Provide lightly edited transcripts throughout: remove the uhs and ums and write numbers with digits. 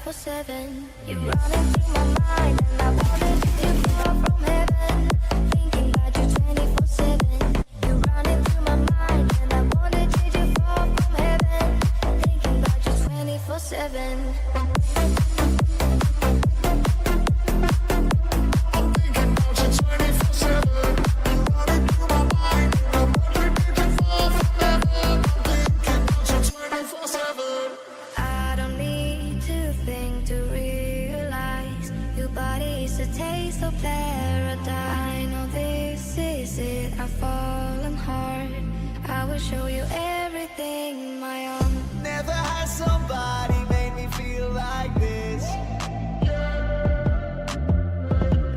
24/7. You're running through my mind, and I wanna keep you far from heaven. Thinking about you 24/7. You're running through my mind, and I wanna keep you far from heaven. Thinking about you 24/7. Show you everything, my own. Never had somebody make me feel like this.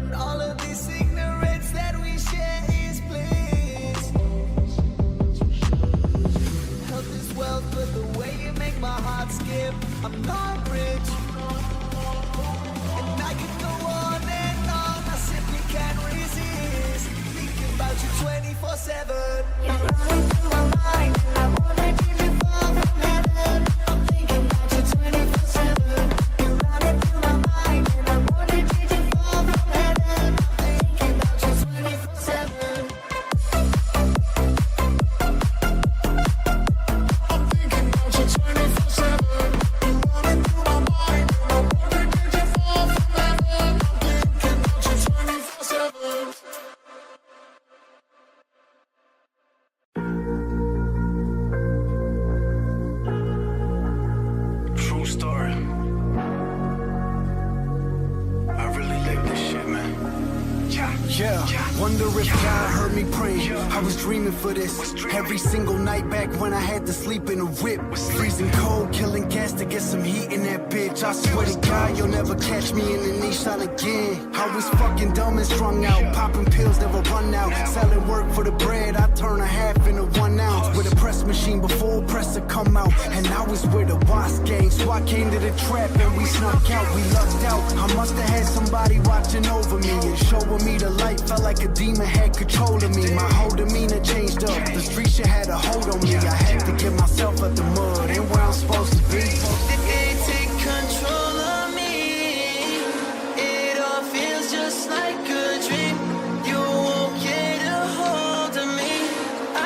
And all of this ignorance that we share is bliss. Health is wealth, but the way you make my heart skip. I'm not rich, and I can go on and on. I simply can't resist thinking about you 24/7. You're running through my mind, and I wanna keep you far from heaven. I'm thinking about you 24/7. You're running through my mind, and I wanna keep you far from heaven. I'm thinking about you 24/7. I'm thinking about you 24/7. You're running through my mind, and I wanna get you far from heaven. I'm thinking about you 24/7. True story. I really like this shit, man. Yeah, wonder if God heard me praying. I was dreaming for this every single night back when I had to sleep in a whip. Freezing cold, killing gas to get some heat in that bitch. I swear to God, you'll never catch me in the Nissan again. I was fucking dumb and strung out, popping pills never run out. Selling work for the bread, I turn a half into 1 ounce. With a press machine before press to come out. And I was with a wasp gang, SWAT came to the trap and we snuck out. We lucked out, I must have had somebody watching over me and showing me the light. Felt like a demon had control of me. My whole demeanor changed up. The street shit had a hold on me. I had to get myself out the mud and where I'm supposed to be. They take control of me. It all feels just like a dream. You won't get a hold of me.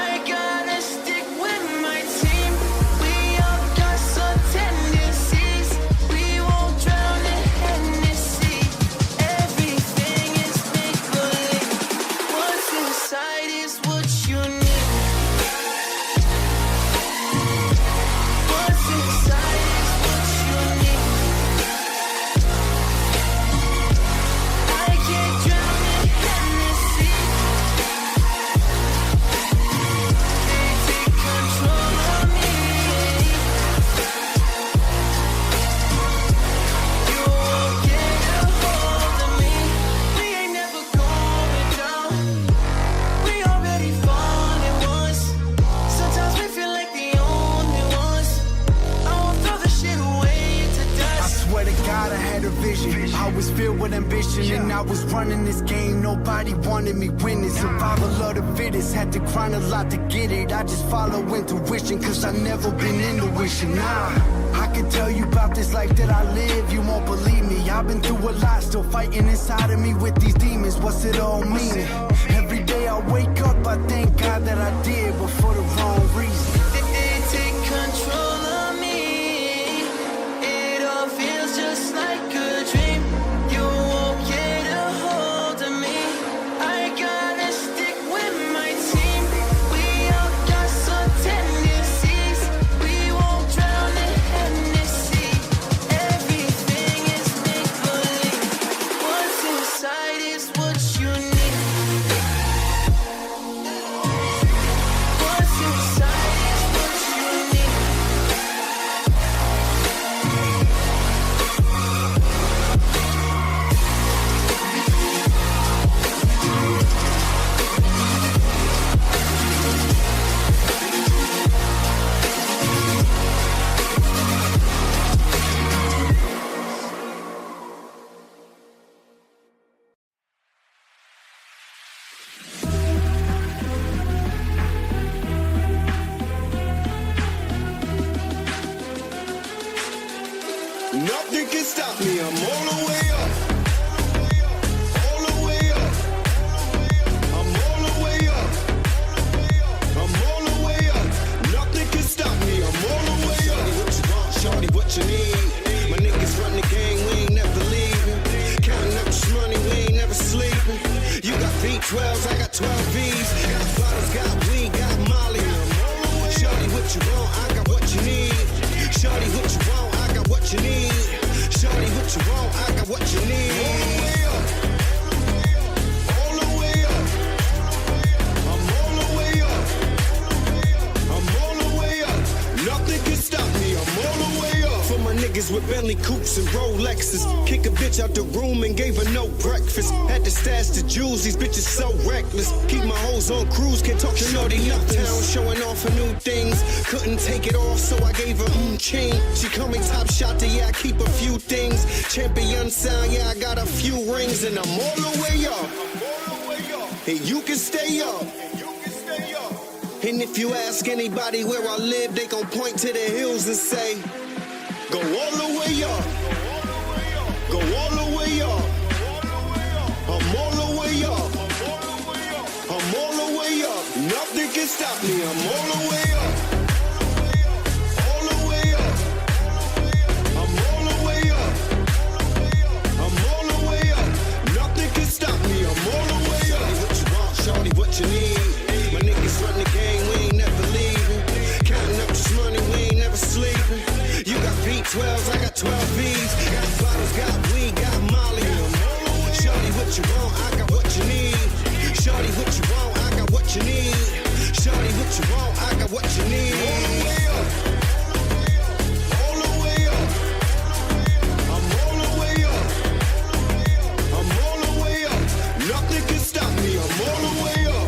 I gotta stick with my team. We all got some tendencies. We won't drown in Hennessy. Everything is make-believe. What's inside is what you need. What's inside is what you need. I can't drown in Hennessy. They take control of me. You won't get a hold of me. We ain't never going down. We already falling once. Sometimes we feel like the only ones. I won't throw the shit away to I dust. swear to God I had a vision. I was filled with ambition and I was running this game. Nobody wanted me winning. Survival of the fittest. Had to grind a lot to get it. I just follow intuition cause I never been into wishing. Nah, I could tell you about this life that I live. You won't believe me. I've been through a lot. Still fighting inside of me with these demons. What's it all meaning? Every day I wake up I thank God that I did, but for the wrong reason. They take control of me. It all feels just like a dream. You won't get a hold of me. I gotta stick with my team. We all got some tendencies. We won't drown in Hennessy. Everything is make-believe. What's inside is what you need. What's inside is Nothing can stop me. I'm all the way up. All the way up. I'm all the way up. I'm all the way up. Nothing can stop me. I'm all the way up. Shorty, what you want? Shorty, what you need? My niggas run the game. We ain't never leaving. Counting up this money. We ain't never sleeping. You got V12s. I got 12 Vs. Got bottles. Got weed. Got Molly. Shorty, what you want? I got what you need. Shorty, what you want? I got what you need. Shorty, what you want? I got what you need. All the way up. All the way up. I'm all the way up. I'm all the way up. Nothing can stop me. I'm all the way up. For my niggas with Bentley coupes and Rolexes. Kick a bitch out the room and gave her no breakfast. Had to stash the jewels. These bitches so reckless. Keep my hoes on cruise. Can't talk to shorty uptown. Showing off for new things. Couldn't take it off, so I gave her chain. She call me top shot, yeah, I keep a few things. Champion sound, yeah, I got a few rings. And I'm all the way up. And you can stay up. And if you ask anybody where I live, they gon' point to the hills and say, go all the way up. Go all the way up. I'm all the way up. I'm all the way up. Nothing can stop me. I'm all the way up. All the way up. I'm all the way up. I'm all the way up. Nothing can stop me. I'm all the way up. Shorty, what you want? Shorty, what you need? My niggas run the game. We ain't never leaving. Counting up this money. We ain't never sleeping. You got V12s. I got 12 Vs. Got bottles. Got weed. Got Molly. Shorty, what you want? I got what you need. Shorty, what you want? I got what you need. Shorty, what you want? I got what you need. All the way up. All the way up. I'm all the way up. I'm all the way up. Nothing can stop me. I'm all the way up.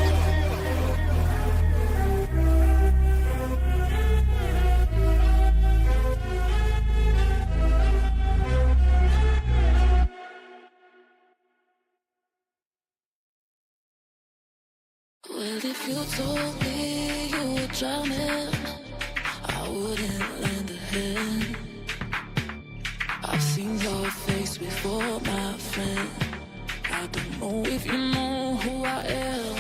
Well, if you told me you were drowning, I wouldn't lend a hand. I've seen your face before, my friend. I don't know if you know who I am.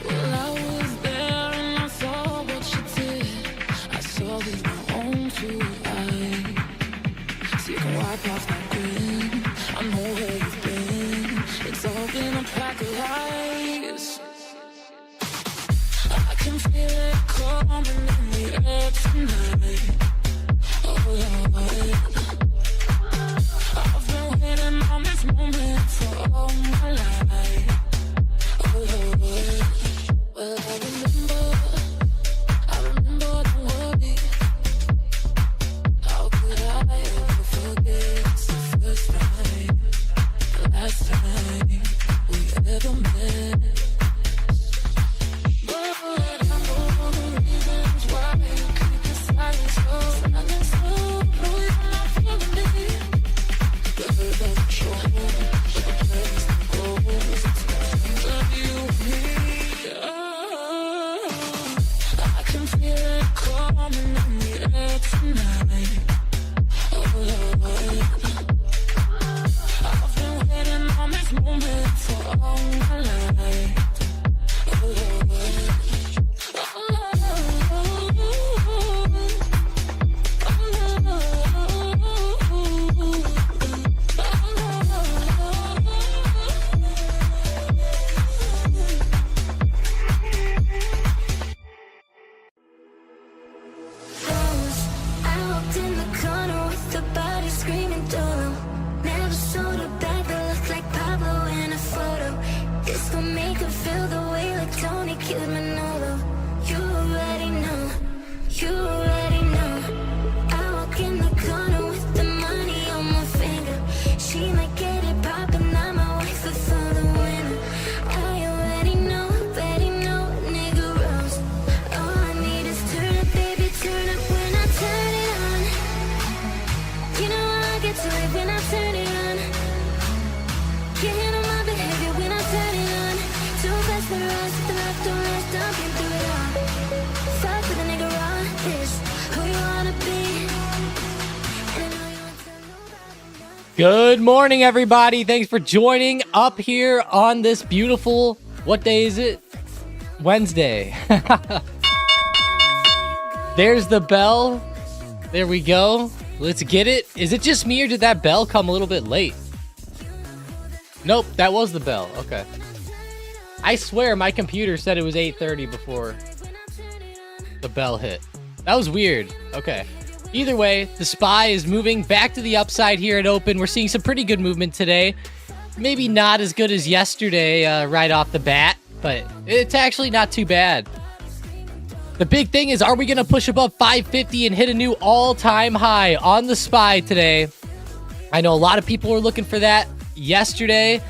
Well, I was there and I saw what you did. I saw with my own two eyes. So you can wipe off that grin. I know where you've been. It's all been a pack of lies. I can feel it coming in the air tonight. Oh Lord, I've been waiting on this moment for all my life. Oh Lord, well I remember the worry. How could I ever forget the first time, the last time we ever met? Good morning, everybody. Thanks for joining up here on this beautiful, what day is it? Wednesday. There's the bell. There we go. Let's get it. Is it just me or did that bell come a little bit late? Nope, that was the bell. Okay. I swear my computer said it was 8:30 before the bell hit. That was weird. Okay. Either way, the SPY is moving back to the upside here at open. We're seeing some pretty good movement today. Maybe not as good as yesterday right off the bat, but it's actually not too bad. The big thing is, are we going to push above 550 and hit a new all-time high on the SPY today? I know a lot of people were looking for that yesterday.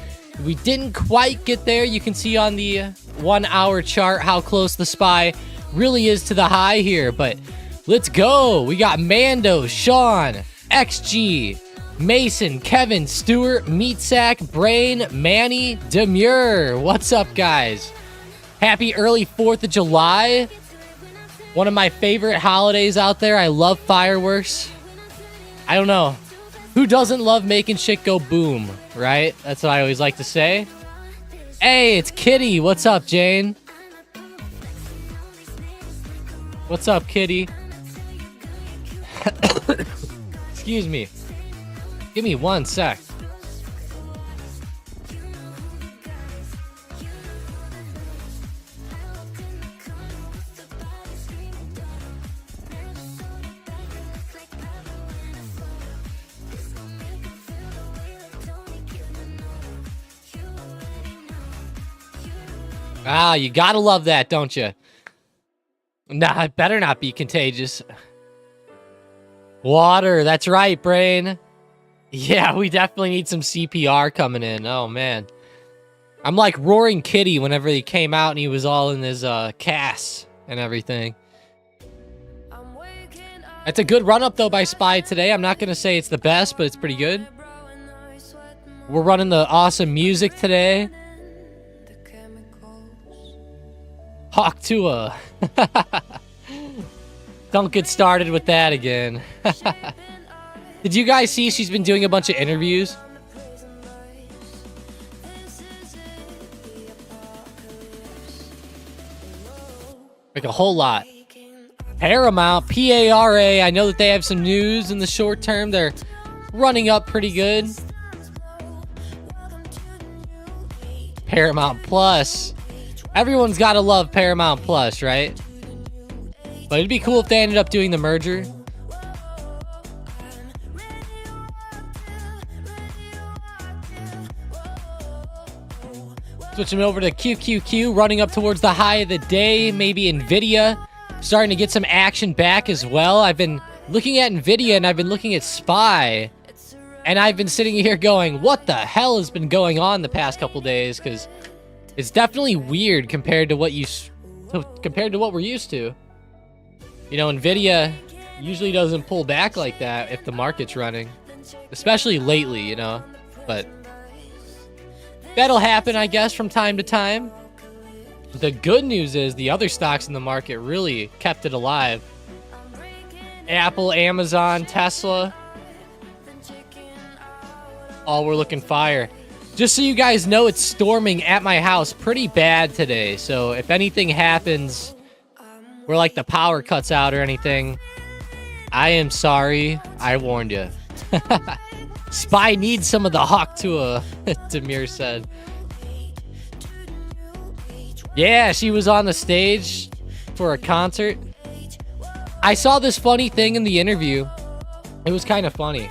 We didn't quite get there. You can see on the 1 hour chart how close the SPY really is to the high here, but let's go. We got Mando, Sean, XG, Mason, Kevin, Stewart, Meatsack, Brain, Manny, Demure. What's up, guys? Happy early 4th of July. One of my favorite holidays out there. I love fireworks. I don't know. Who doesn't love making shit go boom, right? That's what I always like to say. Hey, it's Kitty. What's up, Jane? What's up, Kitty? Excuse me. Give me 1 sec. Ah, you gotta love that, don't you? Nah, it better not be contagious. Water, that's right, Brain. Yeah, we definitely need some CPR coming in. Oh, man. I'm like Roaring Kitty whenever he came out and he was all in his cast and everything. That's a good run-up, though, by SPY today. I'm not going to say it's the best, but it's pretty good. We're running the awesome music today. Hawk Tua. Don't get started with that again. Did you guys see she's been doing a bunch of interviews? Like a whole lot. Paramount, P-A-R-A. I know that they have some news in the short term. They're running up pretty good. Paramount Plus. Everyone's got to love Paramount Plus, right? But it'd be cool if they ended up doing the merger. Switching over to QQQ, running up towards the high of the day. Maybe Nvidia starting to get some action back as well. I've been looking at Nvidia and I've been looking at SPY. And I've been sitting here going, what the hell has been going on the past couple days? Because it's definitely weird compared to what we're used to. You know, Nvidia usually doesn't pull back like that if the market's running, especially lately, you know. But that'll happen, I guess, from time to time. The good news is the other stocks in the market really kept it alive. Apple, Amazon, Tesla, all were looking fire. Just so you guys know, it's storming at my house pretty bad today. So if anything happens where like the power cuts out or anything, I am sorry. I warned you. SPY needs some of the Hawk Tua, Demir said. Yeah, she was on the stage for a concert. I saw this funny thing in the interview. It was kind of funny.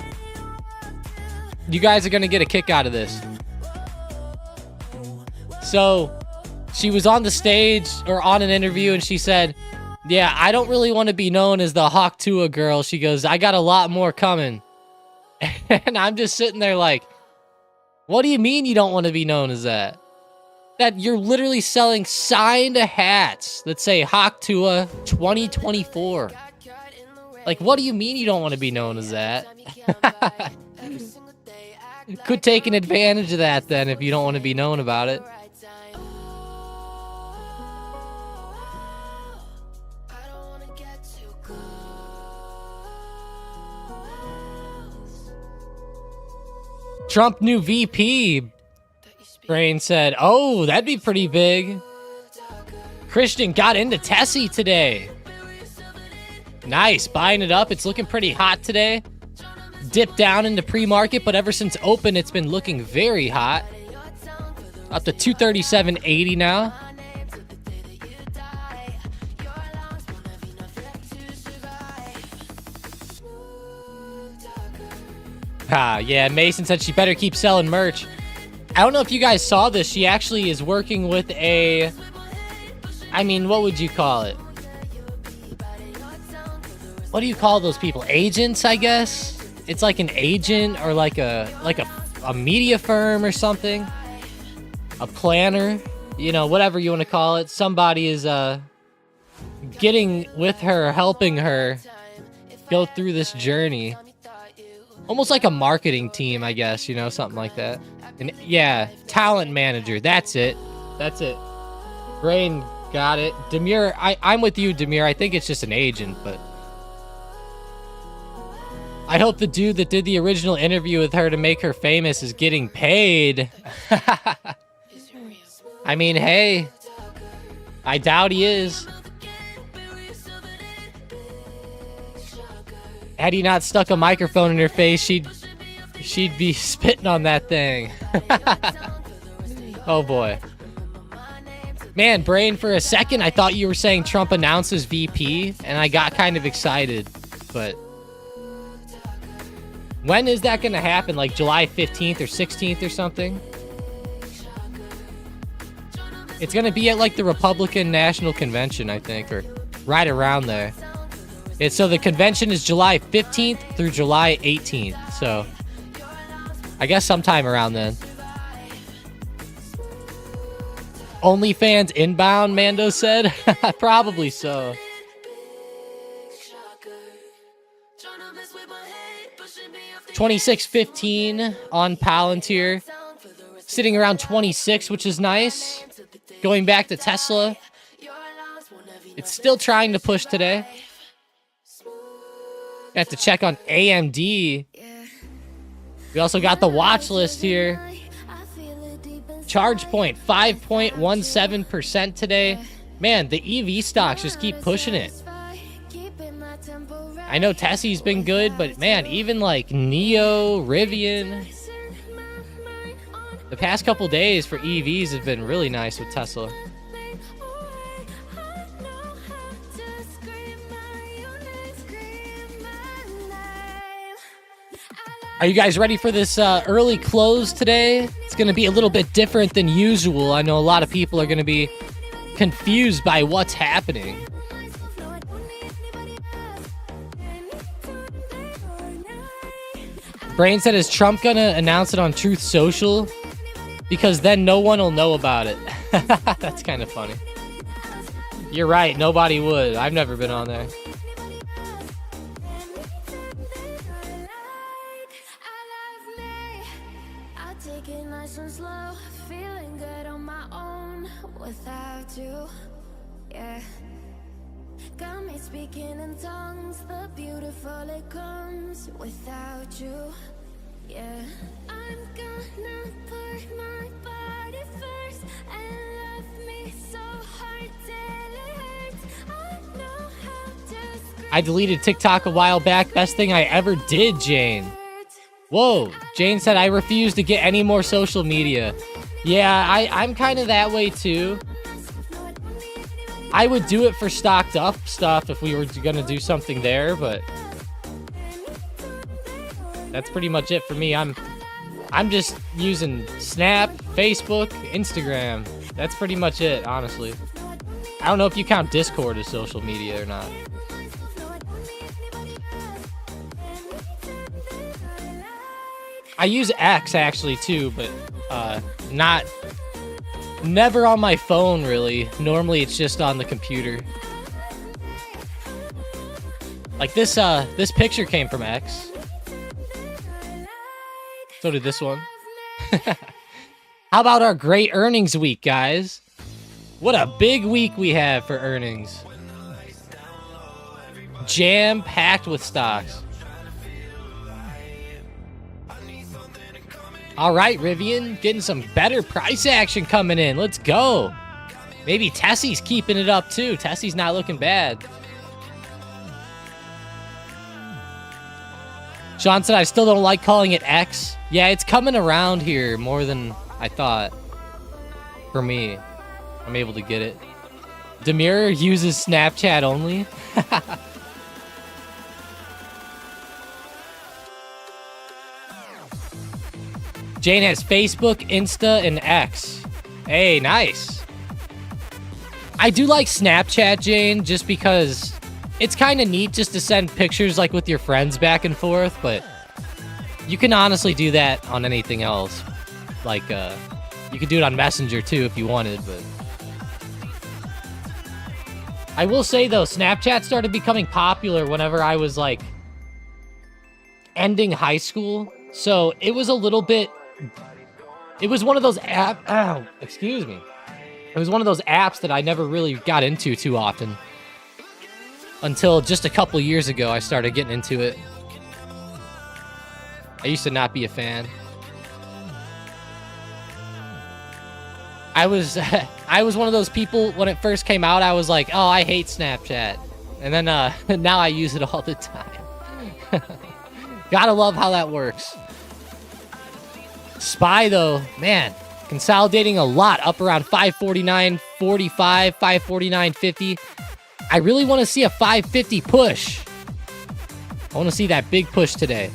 You guys are going to get a kick out of this. So, she was on the stage or on an interview and she said, yeah, I don't really want to be known as the Hawk Tua girl. She goes, I got a lot more coming. And I'm just sitting there like, what do you mean you don't want to be known as that? That you're literally selling signed hats that say Hawk Tua 2024. Like, what do you mean you don't want to be known as that? Quit taking advantage of that then if you don't want to be known about it. Trump new VP. Brain said, oh, that'd be pretty big. Christian got into Tessie today. Nice, buying it up. It's looking pretty hot today. Dipped down into pre-market, but ever since open, it's been looking very hot. Up to 237.80 now. Ah, yeah, Mason said she better keep selling merch. I don't know if you guys saw this. She actually is working with a... I mean, what would you call it? What do you call those people? Agents, I guess? It's like an agent or like a media firm or something. A planner. You know, whatever you want to call it. Somebody is getting with her, helping her go through this journey. Almost like a marketing team, I guess, you know, something like that. And yeah, talent manager. That's it. That's it. Brain got it. Demir, I'm with you, Demir. I think it's just an agent, but I hope the dude that did the original interview with her to make her famous is getting paid. I mean, hey, I doubt he is. Had he not stuck a microphone in her face, she'd be spitting on that thing. Oh boy. Man, Brain, for a second I thought you were saying Trump announces VP, and I got kind of excited, but when is that gonna happen? Like July 15th or 16th or something? It's gonna be at like the Republican National Convention, I think, or right around there. So the convention is July 15th through July 18th. So I guess sometime around then. OnlyFans inbound, Mando said. Probably so. 26.15 on Palantir. Sitting around 26, which is nice. Going back to Tesla. It's still trying to push today. I have to check on AMD. We also got the watch list here. Charge point 5.17% today. Man, the EV stocks just keep pushing it. I know Tessie's been good, but man, even like Neo, Rivian. The past couple days for EVs have been really nice with Tesla. Are you guys ready for this early close today? It's going to be a little bit different than usual. I know a lot of people are going to be confused by what's happening. Brain said, is Trump going to announce it on Truth Social? Because then no one will know about it. That's kind of funny. You're right. Nobody would. I've never been on there. Got me speaking in tongues, the beautiful it comes without you. Yeah, I'm gonna put my body first and love me so hard till it hurts. I know how to scream. I deleted TikTok a while back. Best thing I ever did, Jane. Whoa, Jane said I refuse to get any more social media. Yeah, I'm kind of that way too. I would do it for stocked up stuff if we were gonna do something there, but that's pretty much it for me. I'm just using Snap, Facebook, Instagram. That's pretty much it, honestly. I don't know if you count Discord as social media or not. I use X actually too, but never on my phone, really. Normally, it's just on the computer. Like this picture came from X. So did this one. How about our great earnings week, guys? What a big week we have for earnings. Jam-packed with stocks. All right, Rivian, getting some better price action coming in. Let's go. Maybe Tessie's keeping it up too. Tessie's not looking bad. Sean said, I still don't like calling it X. Yeah, it's coming around here more than I thought. For me, I'm able to get it. Demir uses Snapchat only. Jane has Facebook, Insta, and X. Hey, nice. I do like Snapchat, Jane, just because it's kind of neat just to send pictures like with your friends back and forth, but you can honestly do that on anything else. Like, you could do it on Messenger too if you wanted, but I will say though, Snapchat started becoming popular whenever I was like ending high school. So it was a little bit, it was one of those excuse me. It was one of those apps that I never really got into too often. Until just a couple years ago, I started getting into it. I used to not be a fan. I was one of those people, when it first came out, I was like, oh, I hate Snapchat. And then now I use it all the time. Gotta love how that works. Spy, though, man, consolidating a lot, up around 549.45, 549.50. I really want to see a 550 push. I want to see that big push today.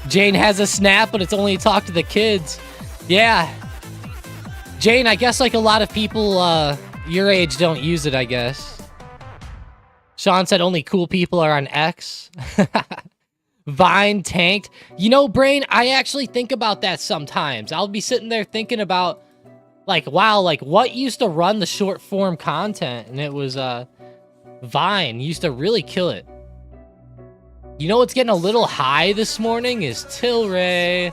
Jane has a Snap, but it's only to talk to the kids. Yeah. Jane, I guess like a lot of people your age don't use it, I guess. Sean said only cool people are on X. Vine tanked. You know, Brain, I actually think about that sometimes. I'll be sitting there thinking about, like, wow, like, what used to run the short form content? And it was, Vine used to really kill it. You know what's getting a little high this morning is Tilray.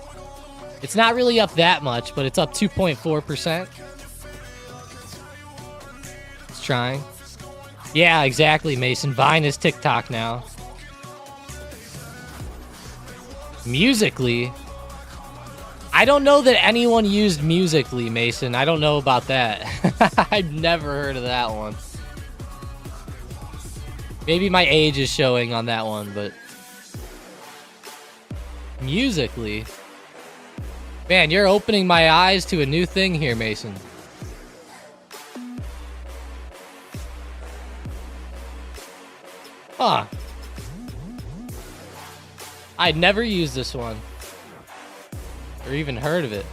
It's not really up that much, but it's up 2.4%. It's trying. Yeah, exactly, Mason. Vine is TikTok now. Musically, I don't know that anyone used Musically, Mason. I don't know about that. I've never heard of that one. Maybe my age is showing on that one, but Musically, man, you're opening my eyes to a new thing here, Mason. Huh. I'd never used this one. Or even heard of it.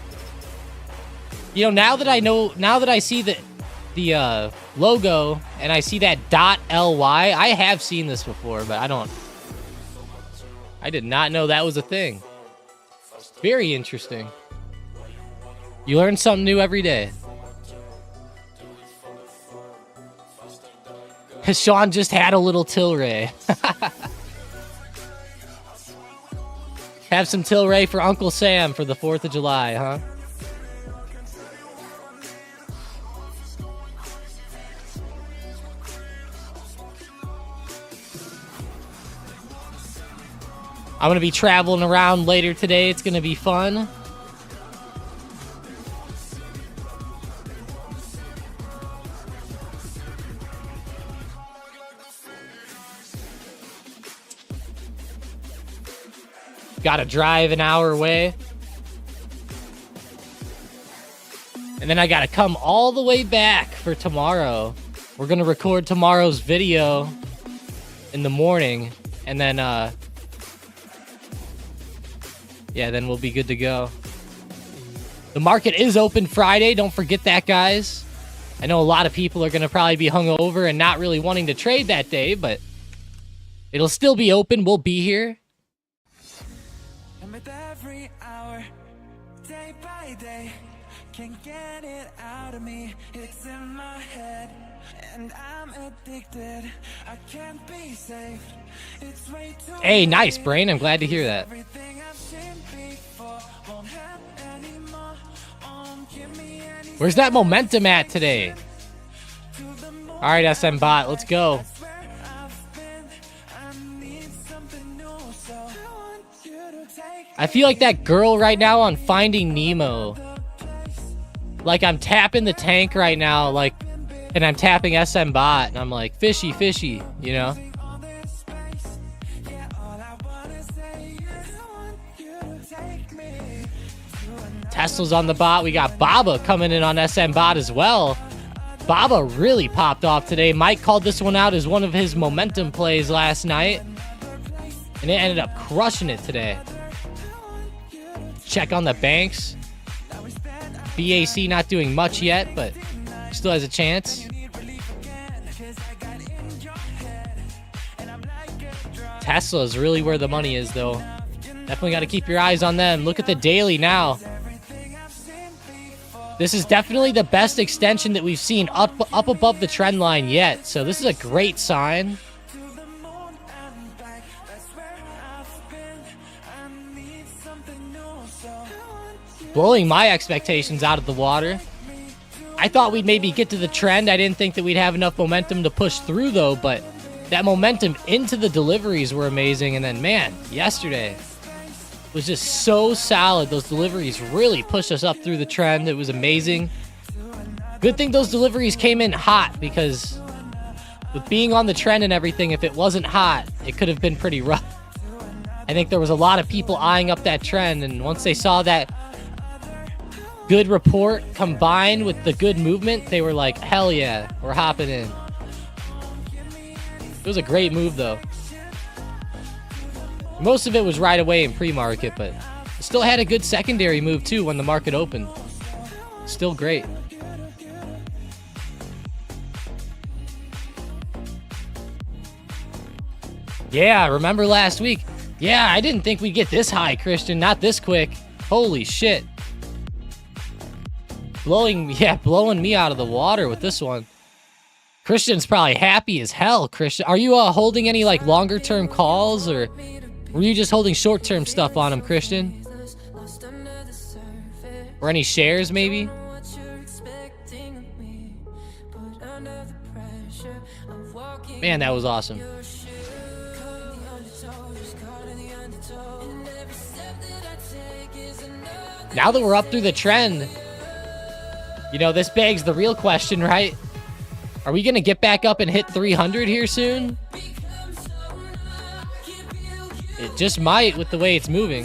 You know, now that I see the logo and I see that .ly, I have seen this before, but I did not know that was a thing. Very interesting. You learn something new every day. Sean just had a little Tilray. Have some Tilray for Uncle Sam for the 4th of July, huh? I'm going to be traveling around later today. It's going to be fun. Got to drive an hour away. And then I got to come all the way back for tomorrow. We're going to record tomorrow's video in the morning. And then, yeah, then we'll be good to go. The market is open Friday. Don't forget that, guys. I know a lot of people are going to probably be hungover and not really wanting to trade that day, but it'll still be open. We'll be here. And with every hour, day by day, can't get it out of me. It's in my head, and I'm addicted. I can't be safe. It's way too Hey, nice, Brain. I'm glad to hear that. Everything I've seen before won't happen anymore. Give me any Where's that momentum at today? to the moon All right, SM bot, let's go. I feel like that girl right now on Finding Nemo. Like I'm tapping the tank right now, like, and I'm tapping SM bot, and I'm like, fishy, fishy, you know? Tesla's on the bot. We got Baba coming in on SM bot as well. Baba really popped off today. Mike called this one out as one of his momentum plays last night, and it ended up crushing it today. Check on the banks. BAC not doing much yet, but still has a chance. Tesla is really where the money is, though. Definitely got to keep your eyes on them. Look at the daily now. This is definitely the best extension that we've seen up above the trend line yet. So this is a great sign. Blowing my expectations out of the water. I thought we'd maybe get to the trend. I didn't think that we'd have enough momentum to push through, though, but that momentum into the deliveries were amazing. And then, man, yesterday was just so solid. Those deliveries really pushed us up through the trend. It was amazing. Good thing those deliveries came in hot, because with being on the trend and everything, if it wasn't hot, it could have been pretty rough. I think there was a lot of people eyeing up that trend, and once they saw that good report combined with the good movement, they were like, hell yeah, we're hopping in. It was a great move, though. Most of it was right away in pre-market, but it still had a good secondary move, too, when the market opened. Still great. Yeah, remember last week? Yeah, I didn't think we'd get this high, Christian. Not this quick. Holy shit. Blowing me out of the water with this one. Christian's probably happy as hell, Christian. Are you holding any, like, longer-term calls, or were you just holding short-term stuff on him, Christian? Or any shares, maybe? Man, that was awesome. Now that we're up through the trend, you know, this begs the real question, right? Are we going to get back up and hit 300 here soon? It just might with the way it's moving.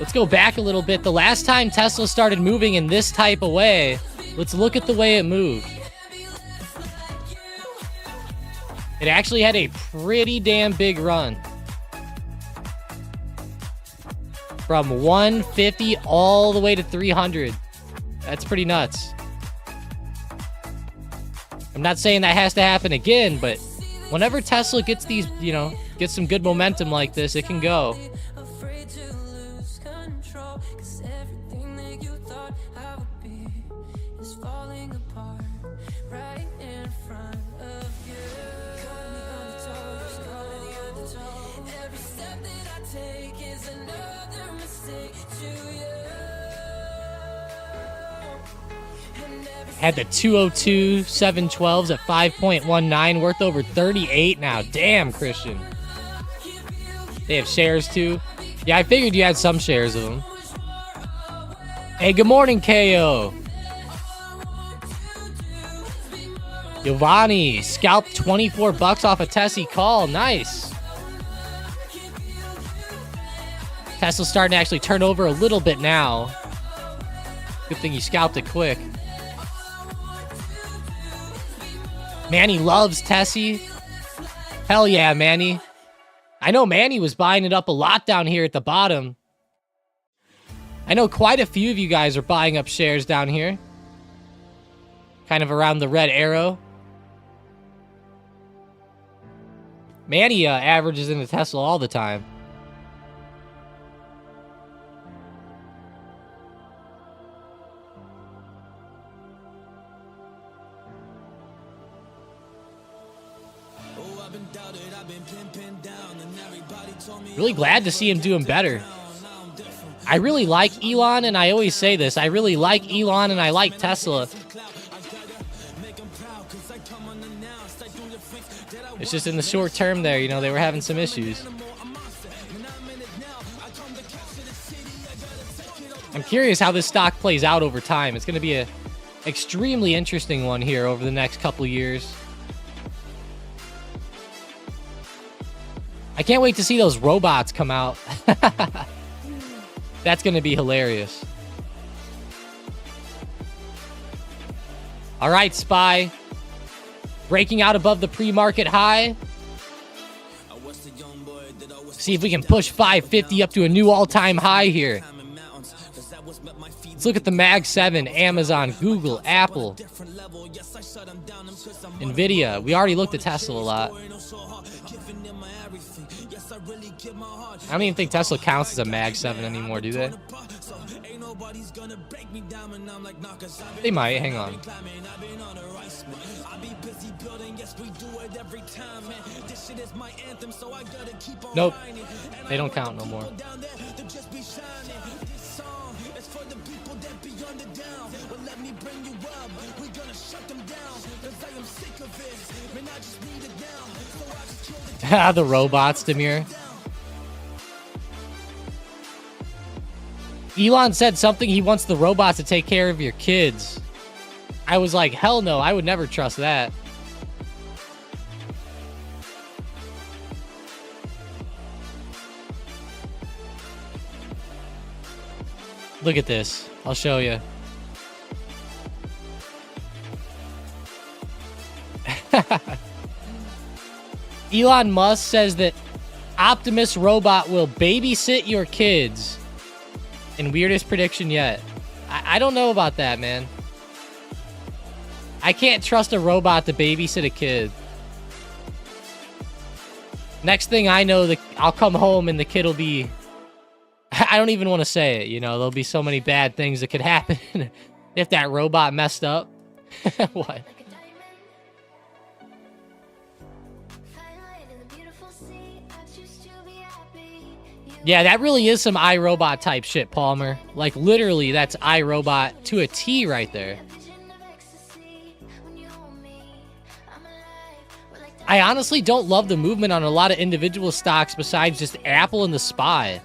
Let's go back a little bit. The last time Tesla started moving in this type of way, let's look at the way it moved. It actually had a pretty damn big run. From 150 all the way to 300. That's pretty nuts. I'm not saying that has to happen again, but whenever Tesla gets these, you know, gets some good momentum like this, it can go. Had the 202 712s at 5.19, worth over 38 now. Damn, Christian. They have shares too. Yeah, I figured you had some shares of them. Hey, good morning, KO. Giovanni scalped 24 bucks off a Tessie call. Nice. Tesla's starting to actually turn over a little bit now. Good thing you scalped it quick. Manny loves Tessie. Hell yeah, Manny. I know Manny was buying it up a lot down here at the bottom. I know quite a few of you guys are buying up shares down here. Kind of around the red arrow. Manny averages into Tesla all the time. Really glad to see him doing better. I really like Elon, and I always say this. I really like Elon, and I like Tesla. It's just in the short term there, you know, they were having some issues. I'm curious how this stock plays out over time. It's going to be a extremely interesting one here over the next couple years. I can't wait to see those robots come out. That's going to be hilarious. All right, SPY. Breaking out above the pre-market high. See if we can push 550 up to a new all-time high here. Let's look at the Mag 7, Amazon, Google, Apple, Nvidia. We already looked at Tesla a lot. I don't even think Tesla counts as a Mag 7 anymore, do they? They might. Hang on. Nope. They don't count no more. The robots, Demir. Elon said something, he wants the robots to take care of your kids. I was like, hell no, I would never trust that. Look at this. I'll show you. Elon Musk says that Optimus robot will babysit your kids. And weirdest prediction yet. I don't know about that, man. I can't trust a robot to babysit a kid. Next thing I know, I'll come home and the kid will be... I don't even want to say it, you know. There'll be so many bad things that could happen if that robot messed up. What? Yeah, that really is some iRobot type shit, Palmer. Like, literally, that's iRobot to a T right there. I honestly don't love the movement on a lot of individual stocks besides just Apple and the SPY.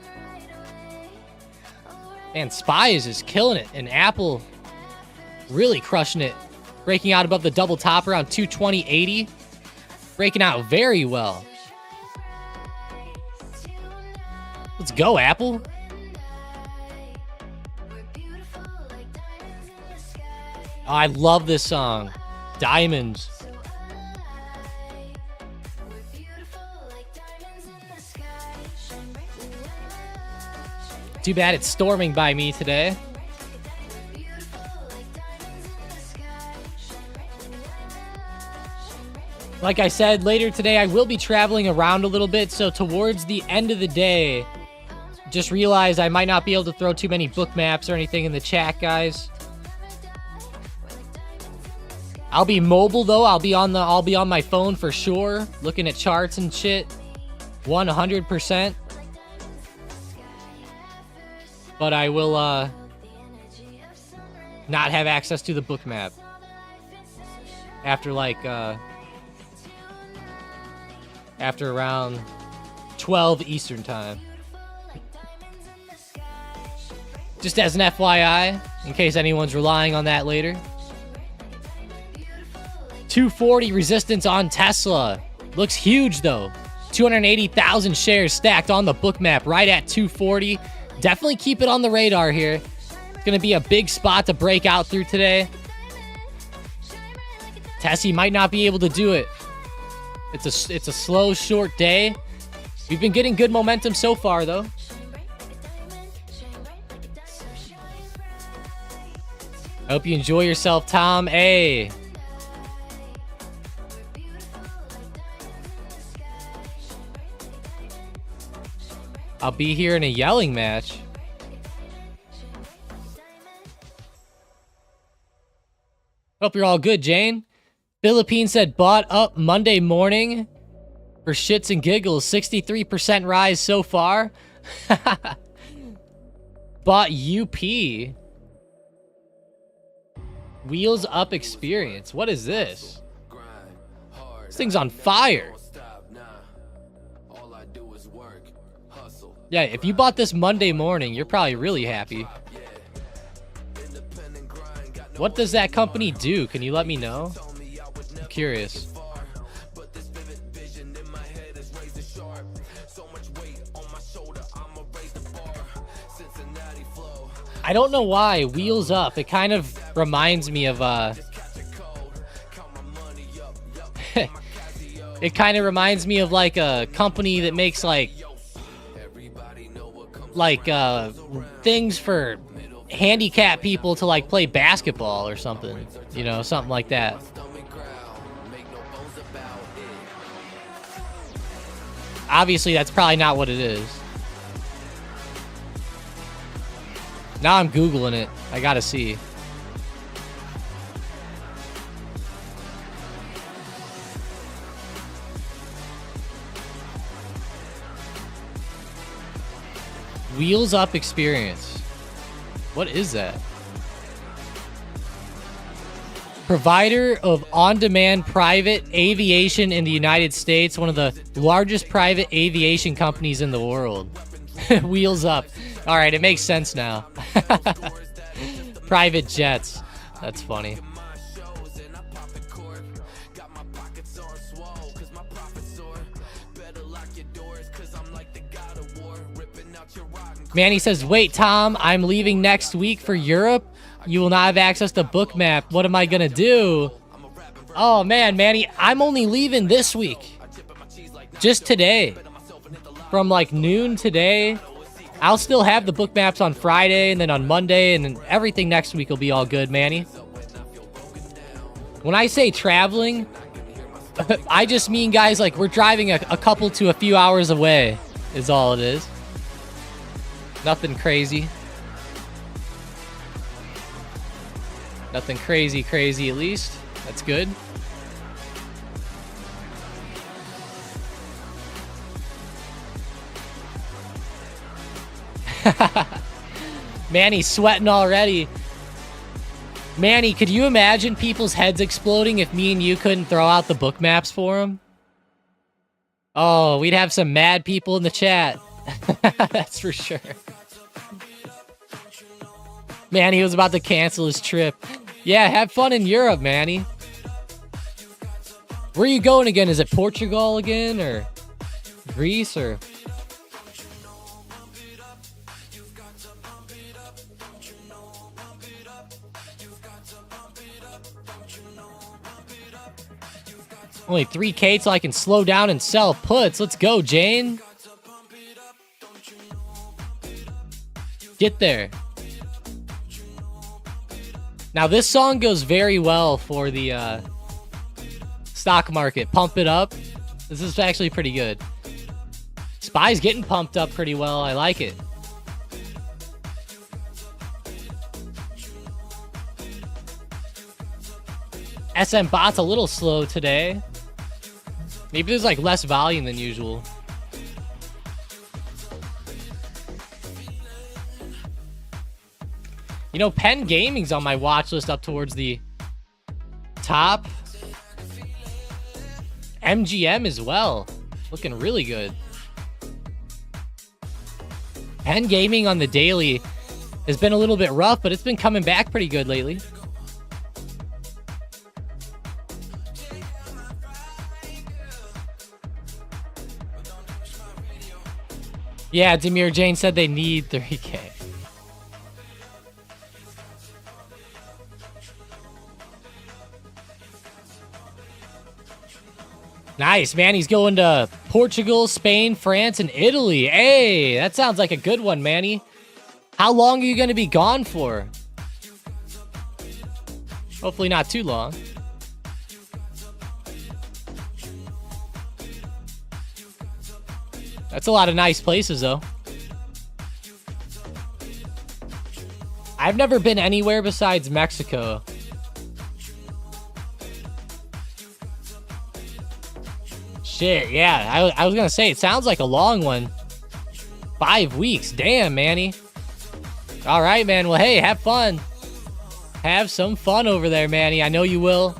Man, SPY is just killing it, and Apple really crushing it. Breaking out above the double top around 220.80. Breaking out very well. Let's go, Apple. Oh, I love this song. Diamonds. Too bad it's storming by me today. Like I said, later today I will be traveling around a little bit, so towards the end of the day, just realized I might not be able to throw too many book maps or anything in the chat, guys. I'll be mobile though. I'll be on my phone for sure, looking at charts and shit. 100%. But I will not have access to the book map after after around 12 Eastern time. Just as an FYI, in case anyone's relying on that later. 240 resistance on Tesla. Looks huge though. 280,000 shares stacked on the book map right at 240. Definitely keep it on the radar here. It's going to be a big spot to break out through today. Tessie might not be able to do it. It's a slow, short day. We've been getting good momentum so far, though. I hope you enjoy yourself, Tom. Hey. I'll be here in a yelling match. Hope you're all good, Jane. Philippines said bought up Monday morning for shits and giggles. 63% rise so far. Bought UP. Wheels up experience. What is this? thing's on fire. Yeah, if you bought this Monday morning, you're probably really happy. What does that company do? Can you let me know? I'm curious. I don't know why. Wheels Up. It kind of reminds me of it kind of reminds me of like a company that makes like things for handicapped people to like play basketball or something, you know, something like that. Obviously that's probably not what it is. Now I'm Googling it. I gotta see. Wheels Up experience. What is that? Provider of on-demand private aviation in the United States, one of the largest private aviation companies in the world. Wheels Up. All right, it makes sense now. Private jets. That's funny. Manny says, wait, Tom, I'm leaving next week for Europe. You will not have access to Bookmap. What am I going to do? Oh, man, Manny, I'm only leaving this week. Just today. From like noon today. I'll still have the book maps on Friday and then on Monday, and then everything next week will be all good, Manny. When I say traveling, I just mean, guys, like we're driving a couple to a few hours away is all it is. Nothing crazy. Nothing crazy at least. That's good. Manny's sweating already. Manny, could you imagine people's heads exploding if me and you couldn't throw out the book maps for them? Oh, we'd have some mad people in the chat. That's for sure. Manny was about to cancel his trip. Yeah, have fun in Europe, Manny. Where are you going again? Is it Portugal again, or Greece, or... Only 3K so I can slow down and sell puts. Let's go, Jane. Get there. Now, this song goes very well for the stock market. Pump it up. This is actually pretty good. Spy's getting pumped up pretty well. I like it. SM Bot's a little slow today. Maybe there's like less volume than usual. You know, Penn Gaming's on my watch list up towards the top. MGM as well. Looking really good. Penn Gaming on the daily has been a little bit rough, but it's been coming back pretty good lately. Yeah, Demir Jane said they need 3K. Nice, man. He's going to Portugal, Spain, France, and Italy. Hey, that sounds like a good one, Manny. How long are you going to be gone for? Hopefully not too long. That's a lot of nice places, though. I've never been anywhere besides Mexico. Shit, yeah. I was going to say, it sounds like a long one. 5 weeks. Damn, Manny. All right, man. Well, hey, have fun. Have some fun over there, Manny. I know you will.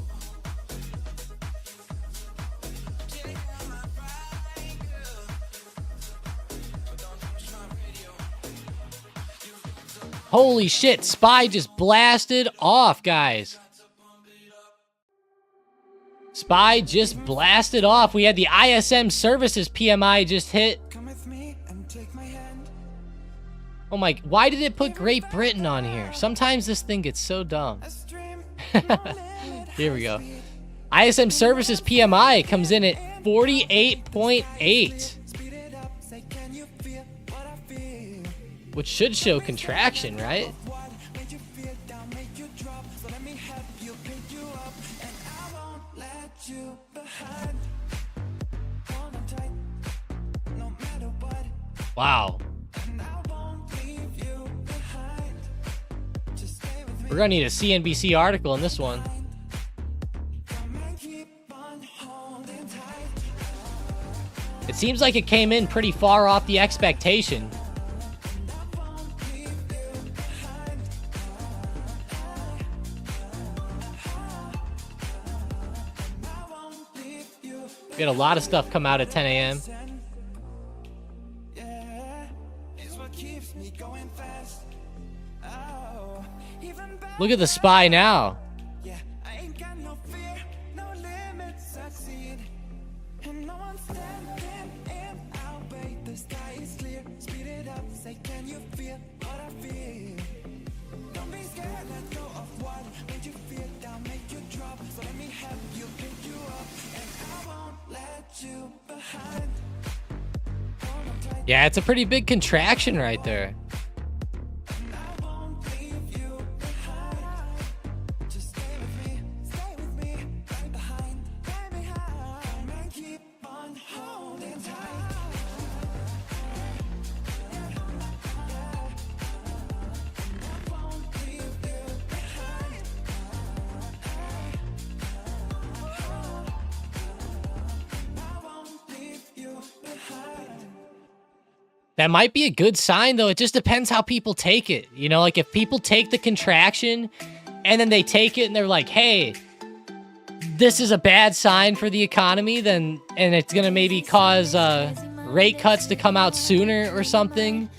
Holy shit, SPY just blasted off, guys. SPY just blasted off. We had the ISM Services PMI just hit. Oh my, why did it put Great Britain on here? Sometimes this thing gets so dumb. Here we go. ISM Services PMI comes in at 48.8. Which should show contraction, right? Wow. We're gonna need a CNBC article in this one. It seems like it came in pretty far off the expectation. We had a lot of stuff come out at 10 a.m. Look at the SPY now. Yeah, it's a pretty big contraction right there. That might be a good sign, though. It just depends how people take it. You know, like if people take the contraction and then they take it and they're like, hey, this is a bad sign for the economy, then, and it's going to maybe cause rate cuts to come out sooner or something,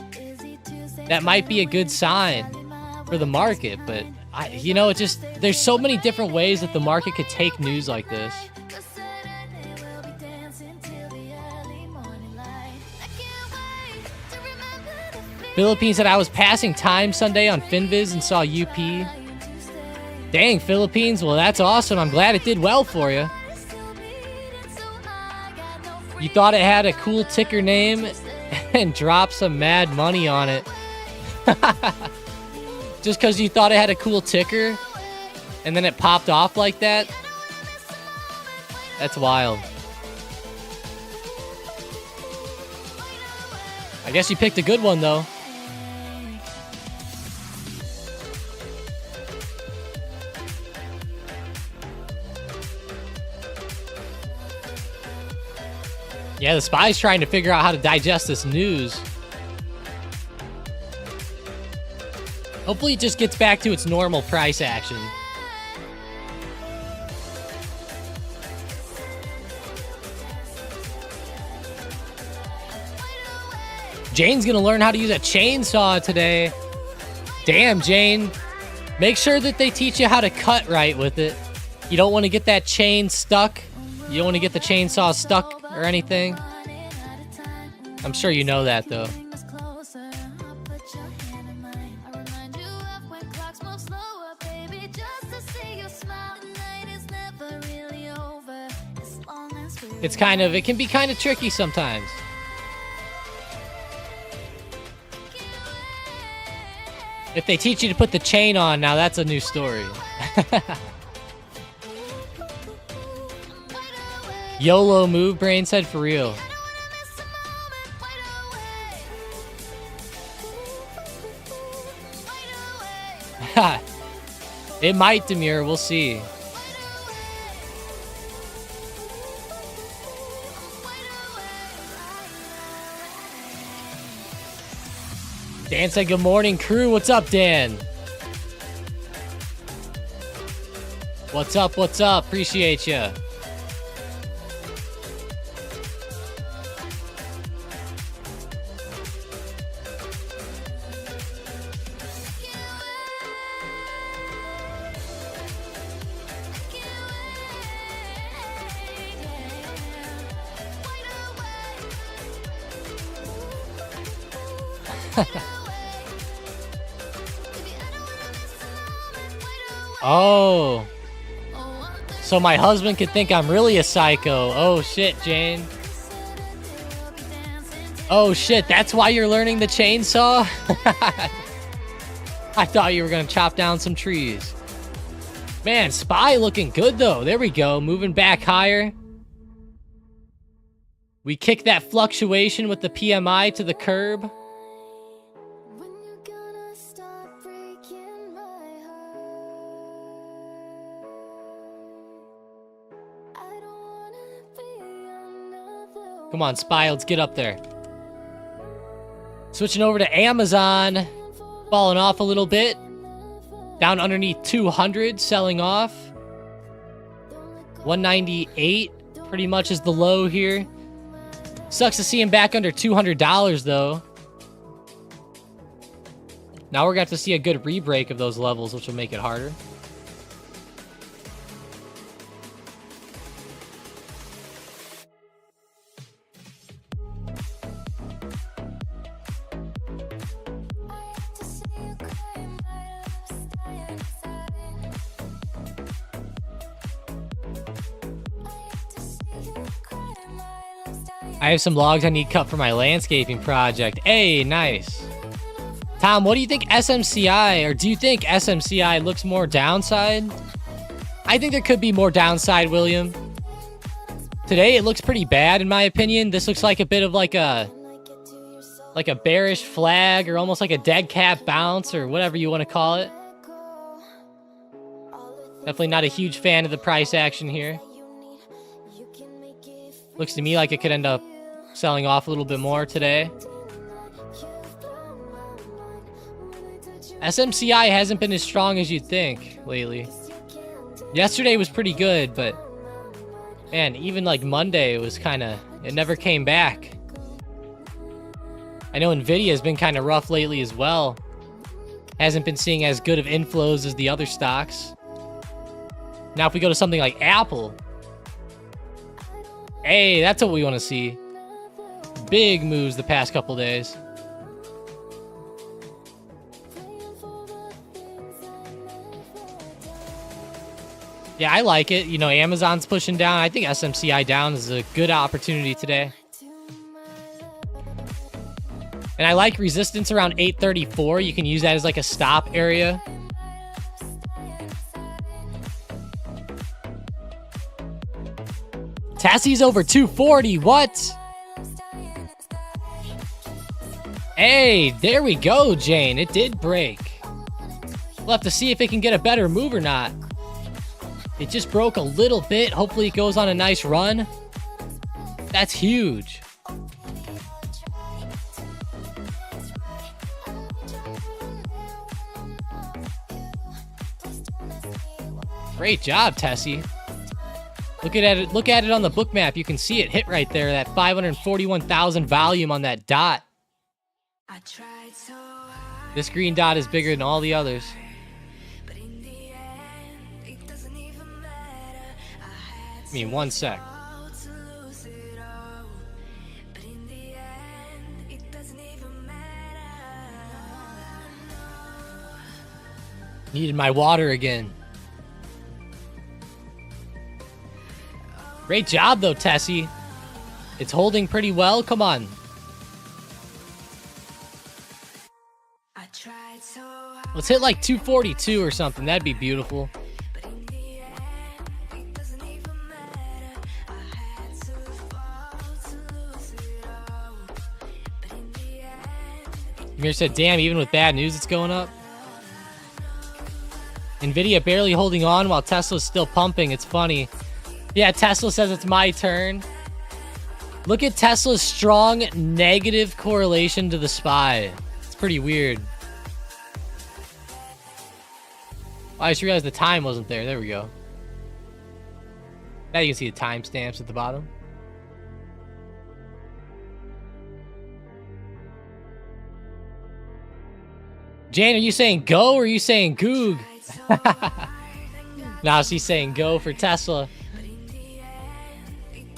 that might be a good sign for the market. But, you know, it just, there's so many different ways that the market could take news like this. Philippines said, I was passing time Sunday on FinViz and saw UP. Dang, Philippines. Well, that's awesome. I'm glad it did well for you. You thought it had a cool ticker name and dropped some mad money on it. Just because you thought it had a cool ticker and then it popped off like that? That's wild. I guess you picked a good one, though. Yeah, the SPY's trying to figure out how to digest this news. Hopefully it just gets back to its normal price action. Jane's gonna learn how to use a chainsaw today. Damn, Jane. Make sure that they teach you how to cut right with it. You don't want to get that chain stuck. You don't want to get the chainsaw stuck or anything. I'm sure you know that, though. It's kind of, it can be kind of tricky sometimes. If they teach you to put the chain on, now that's a new story. YOLO move, Brain said, for real. It might, Demure. We'll see. Dan said, good morning, crew. What's up, Dan? What's up? What's up? Appreciate you. Oh. So my husband could think I'm really a psycho. Oh shit, Jane. Oh shit, that's why you're learning the chainsaw? I thought you were gonna chop down some trees. Man, SPY looking good though. There we go, moving back higher. We kick that fluctuation with the PMI to the curb. When you gonna stop breaking my heart? I don't wanna be another. Come on, SPY, let's get up there. Switching over to Amazon. Falling off a little bit. Down underneath 200, selling off. 198 pretty much is the low here. Sucks to see him back under $200 though. Now we're going to have to see a good re-break of those levels, which will make it harder. I have some logs I need cut for my landscaping project. Hey, nice. Tom, what do you think SMCI, or do you think SMCI looks more downside? I think there could be more downside, William. Today, it looks pretty bad, in my opinion. This looks like a bit of like a bearish flag, or almost like a dead cat bounce, or whatever you want to call it. Definitely not a huge fan of the price action here. Looks to me like it could end up selling off a little bit more today. SMCI hasn't been as strong as you'd think lately. Yesterday was pretty good, but man, even like Monday was it never came back. I know Nvidia has been kind of rough lately as well. Hasn't been seeing as good of inflows as the other stocks. Now if we go to something like Apple, hey, that's what we want to see. Big moves the past couple days. Yeah, I like it. You know, Amazon's pushing down. I think SMCI down is a good opportunity today. And I like resistance around 834. You can use that as like a stop area. Tessie's over 240. What? Hey, there we go, Jane. It did break. We'll have to see if it can get a better move or not. It just broke a little bit. Hopefully it goes on a nice run. That's huge. Great job, Tessie. Look at it on the book map. You can see it hit right there, that 541,000 volume on that dot. This green dot is bigger than all the others. I mean, one sec. Needed my water again. Great job, though, Tessie. It's holding pretty well. Come on. Let's hit like 242 or something. That'd be beautiful. Amir said, damn, even with bad news, it's going up. Nvidia barely holding on while Tesla's still pumping. It's funny. Yeah, Tesla says it's my turn. Look at Tesla's strong negative correlation to the SPY. It's pretty weird. Oh, I just realized the time wasn't there. There we go. Now you can see the timestamps at the bottom. Jane, are you saying go or are you saying goog? Now she's saying go for Tesla.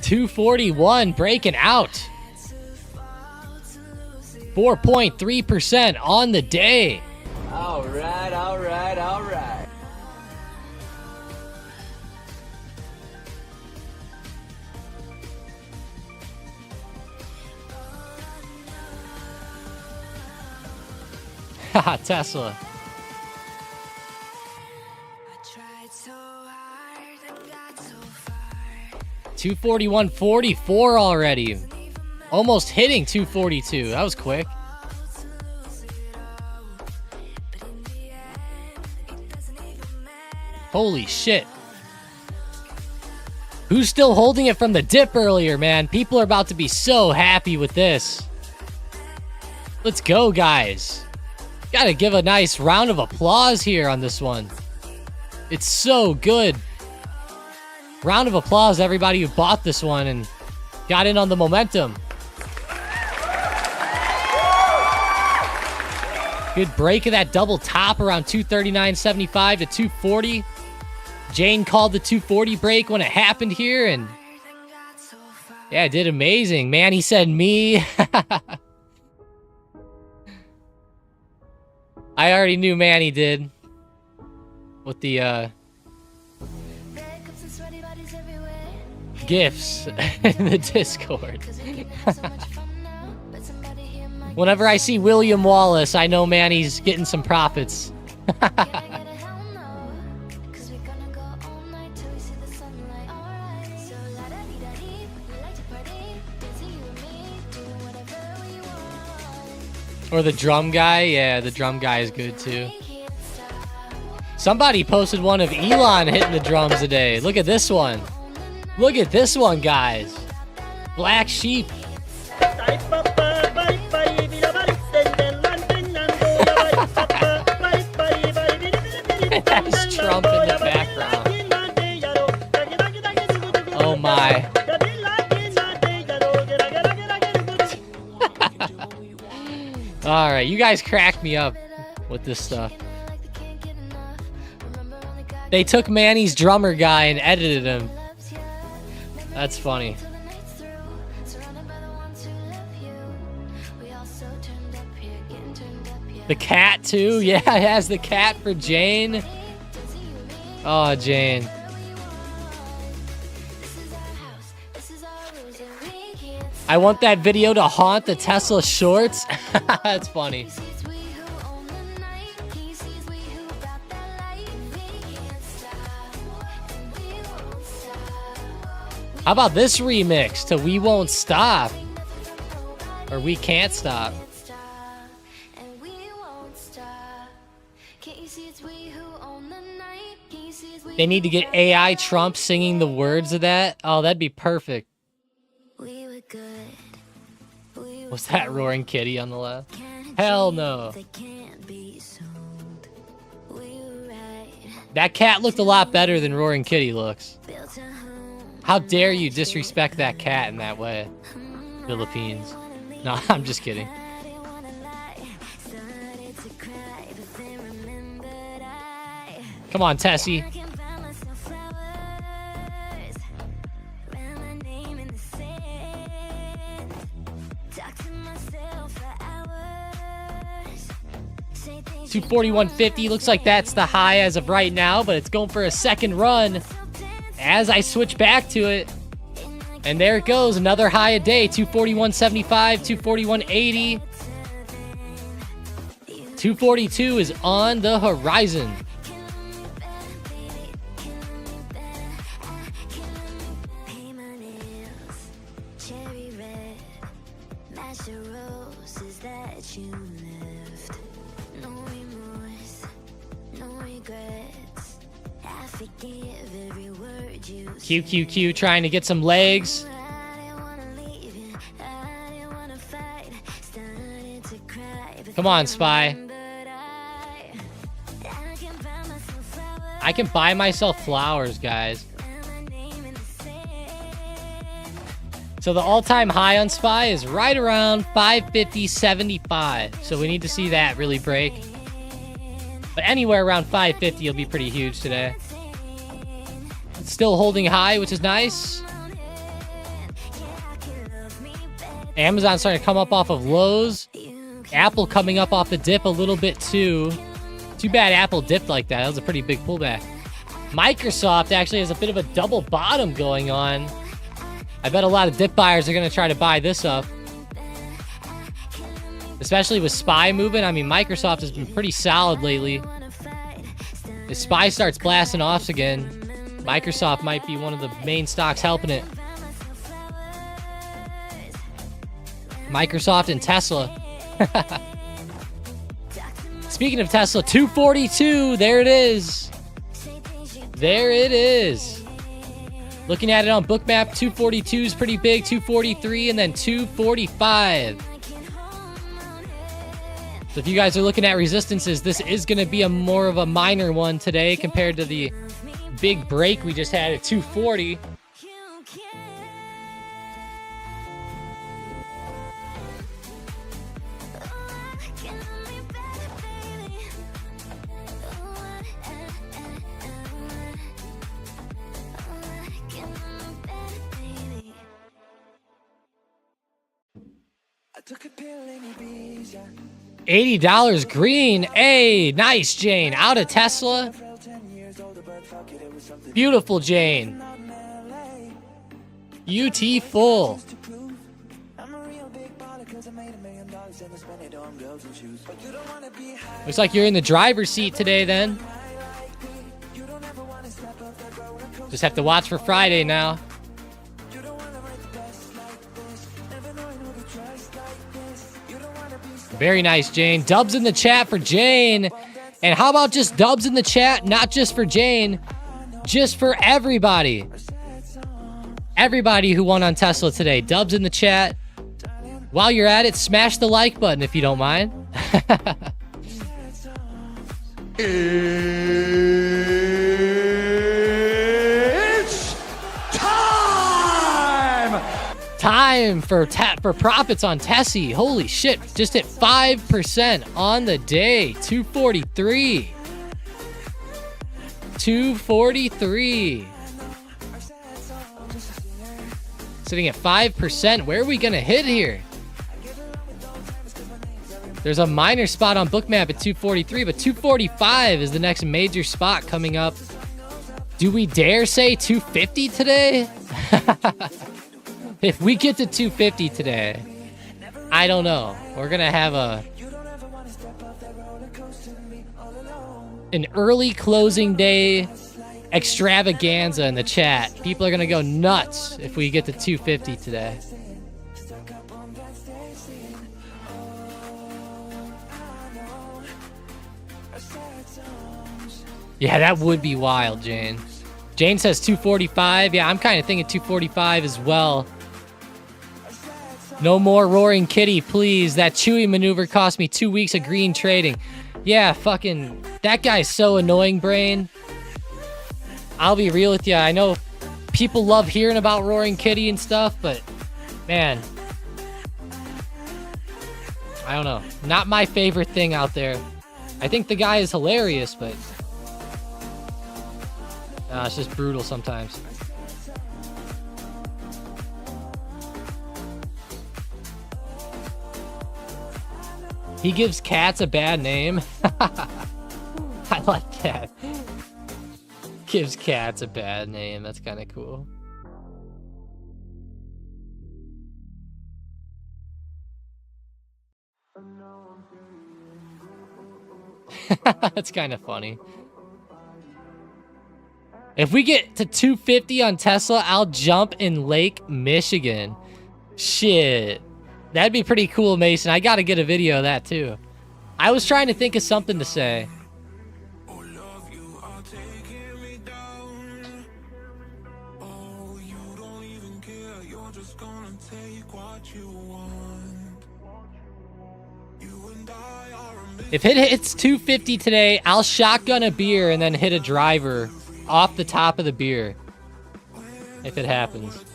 241 breaking out. 4.3% on the day. All right, all right, all right. Haha, Tesla. Tried so hard and got so far. 241.44 already. Almost hitting 242. That was quick. Holy shit. Who's still holding it from the dip earlier, man? People are about to be so happy with this. Let's go, guys. Gotta give a nice round of applause here on this one. It's so good. Round of applause to everybody who bought this one and got in on the momentum. Good break of that double top around 239.75 to 240. Jane called the 240 break when it happened here, and yeah, did amazing. Man, he said me. I already knew Manny did. With the gifts in the Discord. Whenever I see William Wallace, I know Manny's getting some profits. Or the drum guy. Yeah, the drum guy is good too. Somebody posted one of Elon hitting the drums today. Look at this one. Look at this one, guys. Black Sheep. That's Trump in the background. Oh my. Alright, you guys cracked me up with this stuff. They took Manny's drummer guy and edited him. That's funny. The cat too? Yeah, it has the cat for Jane. Oh, Jane. I want that video to haunt the Tesla shorts. That's funny. How about this remix to We Won't Stop? Or We Can't Stop. They need to get AI Trump singing the words of that. Oh, that'd be perfect. Was that Roaring Kitty on the left? Hell no. That cat looked a lot better than Roaring Kitty looks. How dare you disrespect that cat in that way? Philippines. No, I'm just kidding. Come on, Tessie. $241.50. Looks like that's the high as of right now, but it's going for a second run as I switch back to it. And there it goes, another high a day. 241.75, 241.80. 242 is on the horizon. QQQ trying to get some legs. Come on, Spy. I can buy myself flowers, guys. So the all-time high on Spy is right around 550.75. So we need to see that really break. But anywhere around 550 will be pretty huge today. It's still holding high, which is nice. Amazon's starting to come up off of lows. Apple coming up off the dip a little bit too. Too bad Apple dipped like that. That was a pretty big pullback. Microsoft actually has a bit of a double bottom going on. I bet a lot of dip buyers are going to try to buy this up. Especially with SPY moving. I mean, Microsoft has been pretty solid lately. If SPY starts blasting off again, Microsoft might be one of the main stocks helping it. Microsoft and Tesla. Speaking of Tesla, 242. There it is. There it is. Looking at it on Bookmap, 242 is pretty big. 243 and then 245. So if you guys are looking at resistances, this is going to be a more of a minor one today compared to the big break we just had at 240. $80 green. Hey, nice, Jane. Out of Tesla. Beautiful, Jane. UT full. Looks like you're in the driver's seat today then. Just have to watch for Friday now. Very nice, Jane. Dubs in the chat for Jane. And how about just dubs in the chat? Not just for Jane, just for everybody. Everybody who won on Tesla today. Dubs in the chat. While you're at it, smash the like button if you don't mind. It's time! Time for profits on Tessie. Holy shit. Just hit 5% on the day. 243. 243. Sitting at 5%. Where are we going to hit here? There's a minor spot on Bookmap at 243, but 245 is the next major spot coming up. Do we dare say 250 today? If we get to 250 today, I don't know. We're going to have an early closing day extravaganza in the chat. People are going to go nuts if we get to 250 today. Yeah, that would be wild, Jane. Jane says 245. Yeah, I'm kind of thinking 245 as well. No more Roaring Kitty, please. That Chewy maneuver cost me 2 weeks of green trading. Yeah, fucking... That guy's so annoying, Brain. I'll be real with you. I know people love hearing about Roaring Kitty and stuff, but... Man. I don't know. Not my favorite thing out there. I think the guy is hilarious, but... it's just brutal sometimes. He gives cats a bad name. I like that. Gives cats a bad name. That's kind of cool. That's kind of funny. If we get to 250 on Tesla, I'll jump in Lake Michigan. Shit. That'd be pretty cool, Mason. I gotta get a video of that, too. I was trying to think of something to say. If it hits 250 today, I'll shotgun a beer and then hit a driver off the top of the beer. If it happens.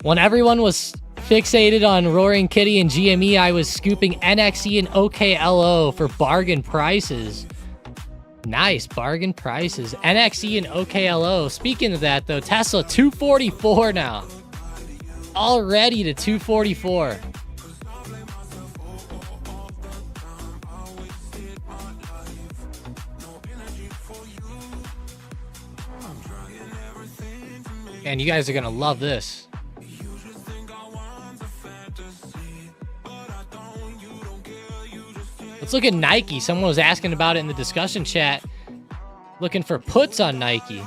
When everyone was fixated on Roaring Kitty and GME, I was scooping NXE and OKLO for bargain prices. Nice bargain prices. NXE and OKLO. Speaking of that, though, Tesla 244 now. Already to 244. And you guys are gonna love this. Let's look at Nike. Someone was asking about it in the discussion chat. Looking for puts on Nike.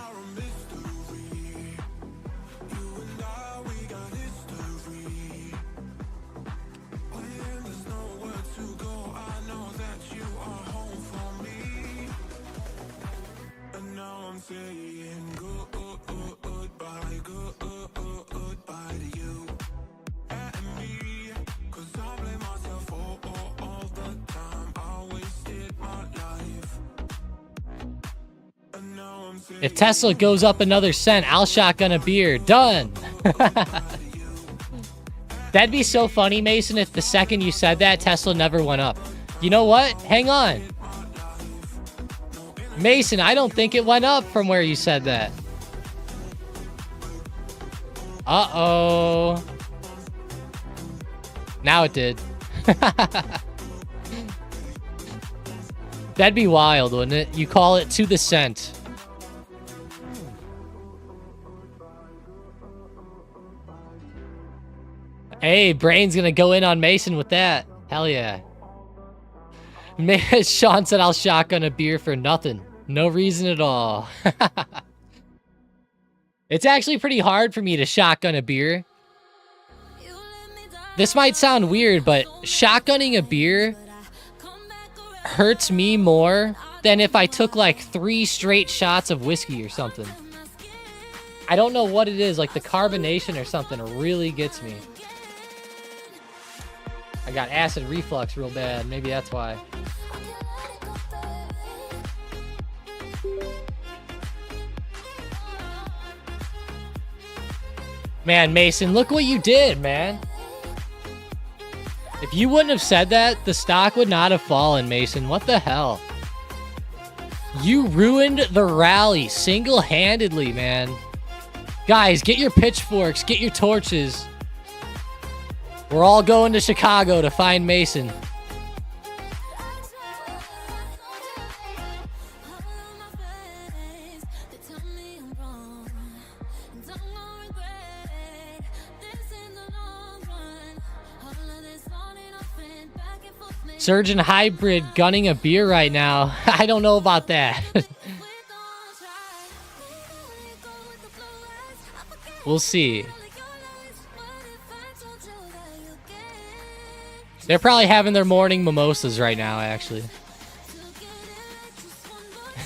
If Tesla goes up another cent, I'll shotgun a beer. Done. That'd be so funny, Mason, if the second you said that, Tesla never went up. You know what? Hang on. Mason, I don't think it went up from where you said that. Uh-oh. Now it did. That'd be wild, wouldn't it? You call it to the cent. Hey, Brain's gonna go in on Mason with that. Hell yeah. Sean said I'll shotgun a beer for nothing. No reason at all. It's actually pretty hard for me to shotgun a beer. This might sound weird, but shotgunning a beer hurts me more than if I took like 3 straight shots of whiskey or something. I don't know what it is, like the carbonation or something really gets me. I got acid reflux real bad. Maybe that's why. Man, Mason, look what you did, man. If you wouldn't have said that, the stock would not have fallen, Mason. What the hell? You ruined the rally single-handedly, man. Guys, get your pitchforks, get your torches. We're all going to Chicago to find Mason. Surgeon Hybrid gunning a beer right now. I don't know about that. We'll see. They're probably having their morning mimosas right now, actually.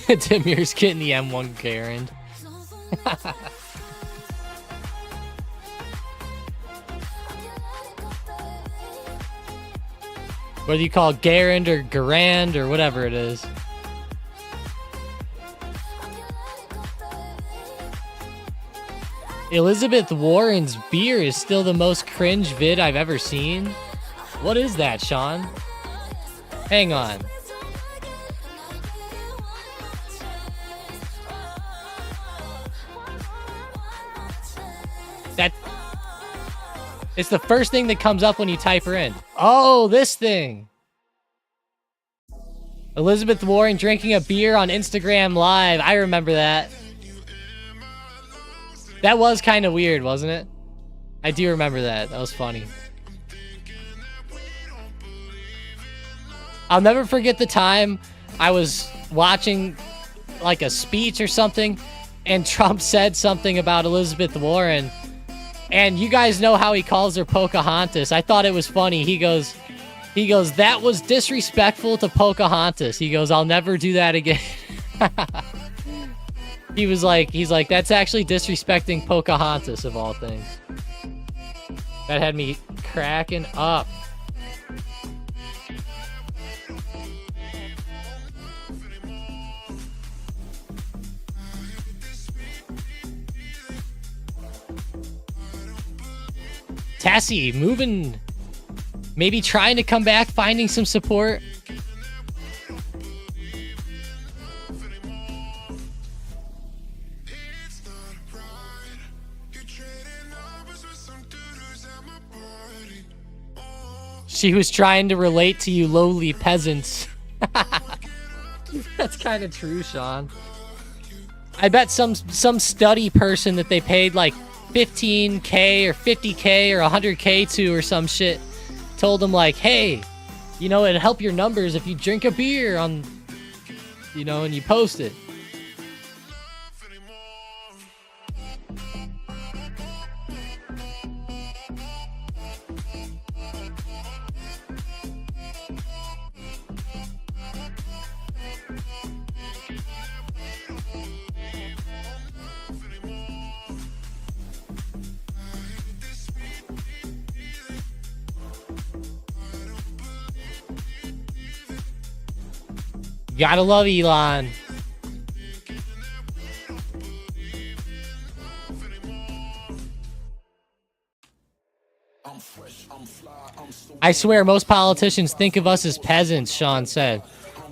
Demir's getting the M1 Garand. Whether you call it Garand or Garand or whatever it is. Elizabeth Warren's beer is still the most cringe vid I've ever seen. What is that, Sean? Hang on. It's the first thing that comes up when you type her in. Oh, this thing. Elizabeth Warren drinking a beer on Instagram Live. I remember that. That was kind of weird, wasn't it? I do remember that. That was funny. I'll never forget the time I was watching like a speech or something and Trump said something about Elizabeth Warren. And you guys know how he calls her Pocahontas. I thought it was funny. He goes, that was disrespectful to Pocahontas. He goes, I'll never do that again. He's like, that's actually disrespecting Pocahontas of all things. That had me cracking up. Tassie moving, maybe trying to come back, finding some support. She was trying to relate to you lowly peasants. That's kind of true, Sean. I bet some study person that they paid like 15K or 50K or 100K to or some shit told them like, hey, you know, it'd help your numbers if you drink a beer on, you know, and you post it. Gotta love Elon. I swear most politicians think of us as peasants, Sean said.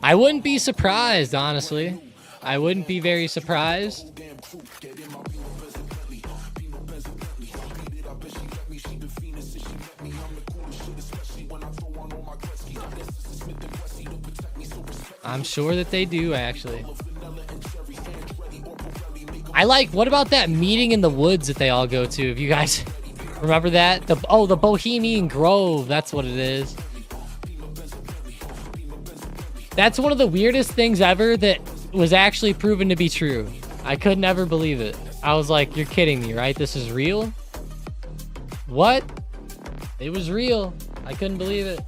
I wouldn't be surprised, honestly. I wouldn't be very surprised. I'm sure that they do, actually. I like, what about that meeting in the woods that they all go to? If you guys remember that? The Bohemian Grove, that's what it is. That's one of the weirdest things ever that was actually proven to be true. I could never believe it. I was like, you're kidding me, right? This is real? What? It was real. I couldn't believe it.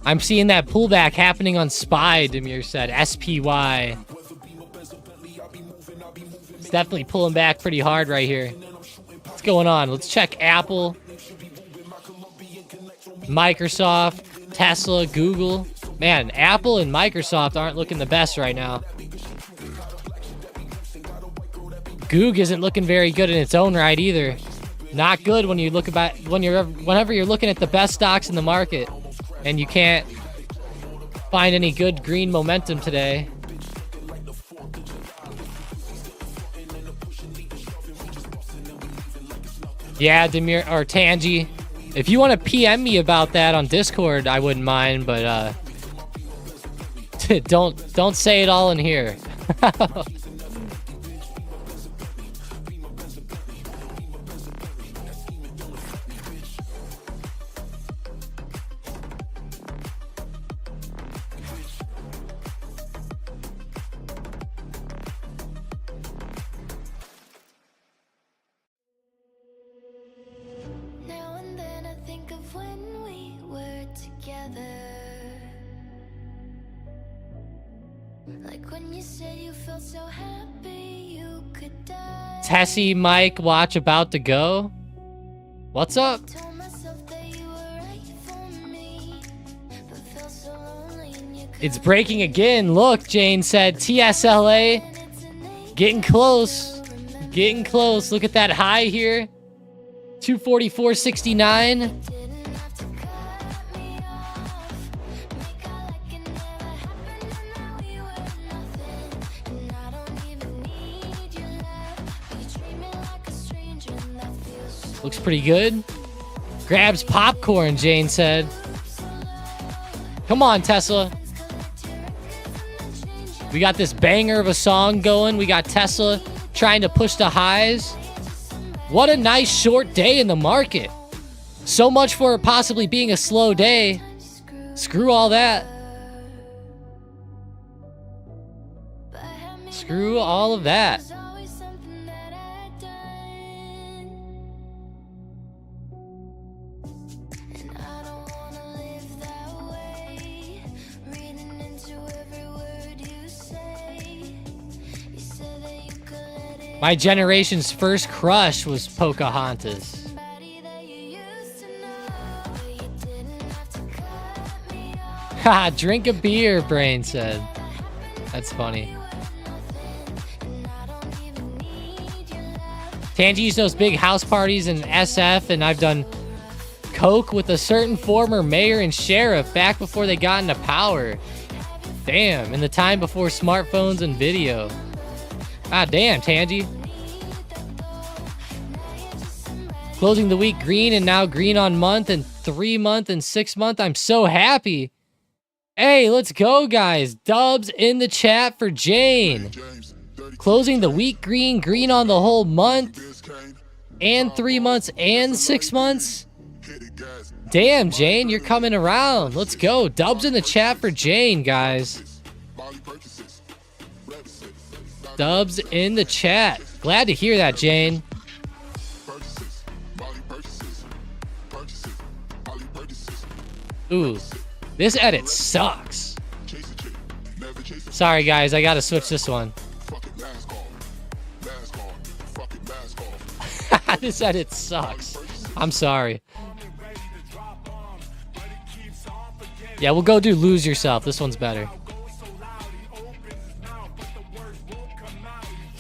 I'm seeing that pullback happening on SPY, Demir said. SPY. It's definitely pulling back pretty hard right here. What's going on? Let's check Apple, Microsoft, Tesla, Google. Man, Apple and Microsoft aren't looking the best right now. Goog isn't looking very good in its own right either. Not good when you look about whenever you're looking at the best stocks in the market and you can't find any good green momentum today. Yeah, Demir or Tangi, if you want to PM me about that on Discord, I wouldn't mind, but don't say it all in here. Now and then I think of when we were together. Like when you said you felt so happy you could die. Tessie, Mike, watch about to go. What's up? Told myself that you were right for me, but felt so lonely and you It's breaking again. Look, Jane said TSLA. Getting close. Getting close. Look at that high here. 244.69. didn't have to cut me off. Make out like it never happened and now we were nothing. And I don't even need your love. You treat me like a stranger and that feels so Looks pretty good. Grabs popcorn, Jane said. Come on, Tesla. We got this banger of a song going. We got Tesla trying to push the highs. What a nice short day in the market. So much for it possibly being a slow day. Screw all that. Screw all of that. There's always something that I'd done. And I don't wanna live that way. Reading into every word you say. You said that you could let it My generation's first crush was Pocahontas. somebody that you used to know. But you didn't have to cut me off. Ha, drink a beer, Brain said. That's funny. And I don't even need your love. Tangi used those big house parties in SF, and I've done coke with a certain former mayor and sheriff back before they got into power. Damn, in the time before smartphones and video. Ah, damn, Tangy. Closing the week green and now green on month and 3 month and 6 month. I'm so happy. Hey, let's go, guys. Dubs in the chat for Jane. Closing the week green, green on the whole month and 3 months and 6 months. Damn, Jane, you're coming around. Let's go. Dubs in the chat for Jane, guys. Dubs in the chat. Glad to hear that, Jane. Ooh, this edit sucks. Sorry, guys, I gotta switch this one. This edit sucks. I'm sorry. Yeah, we'll go do Lose Yourself. This one's better.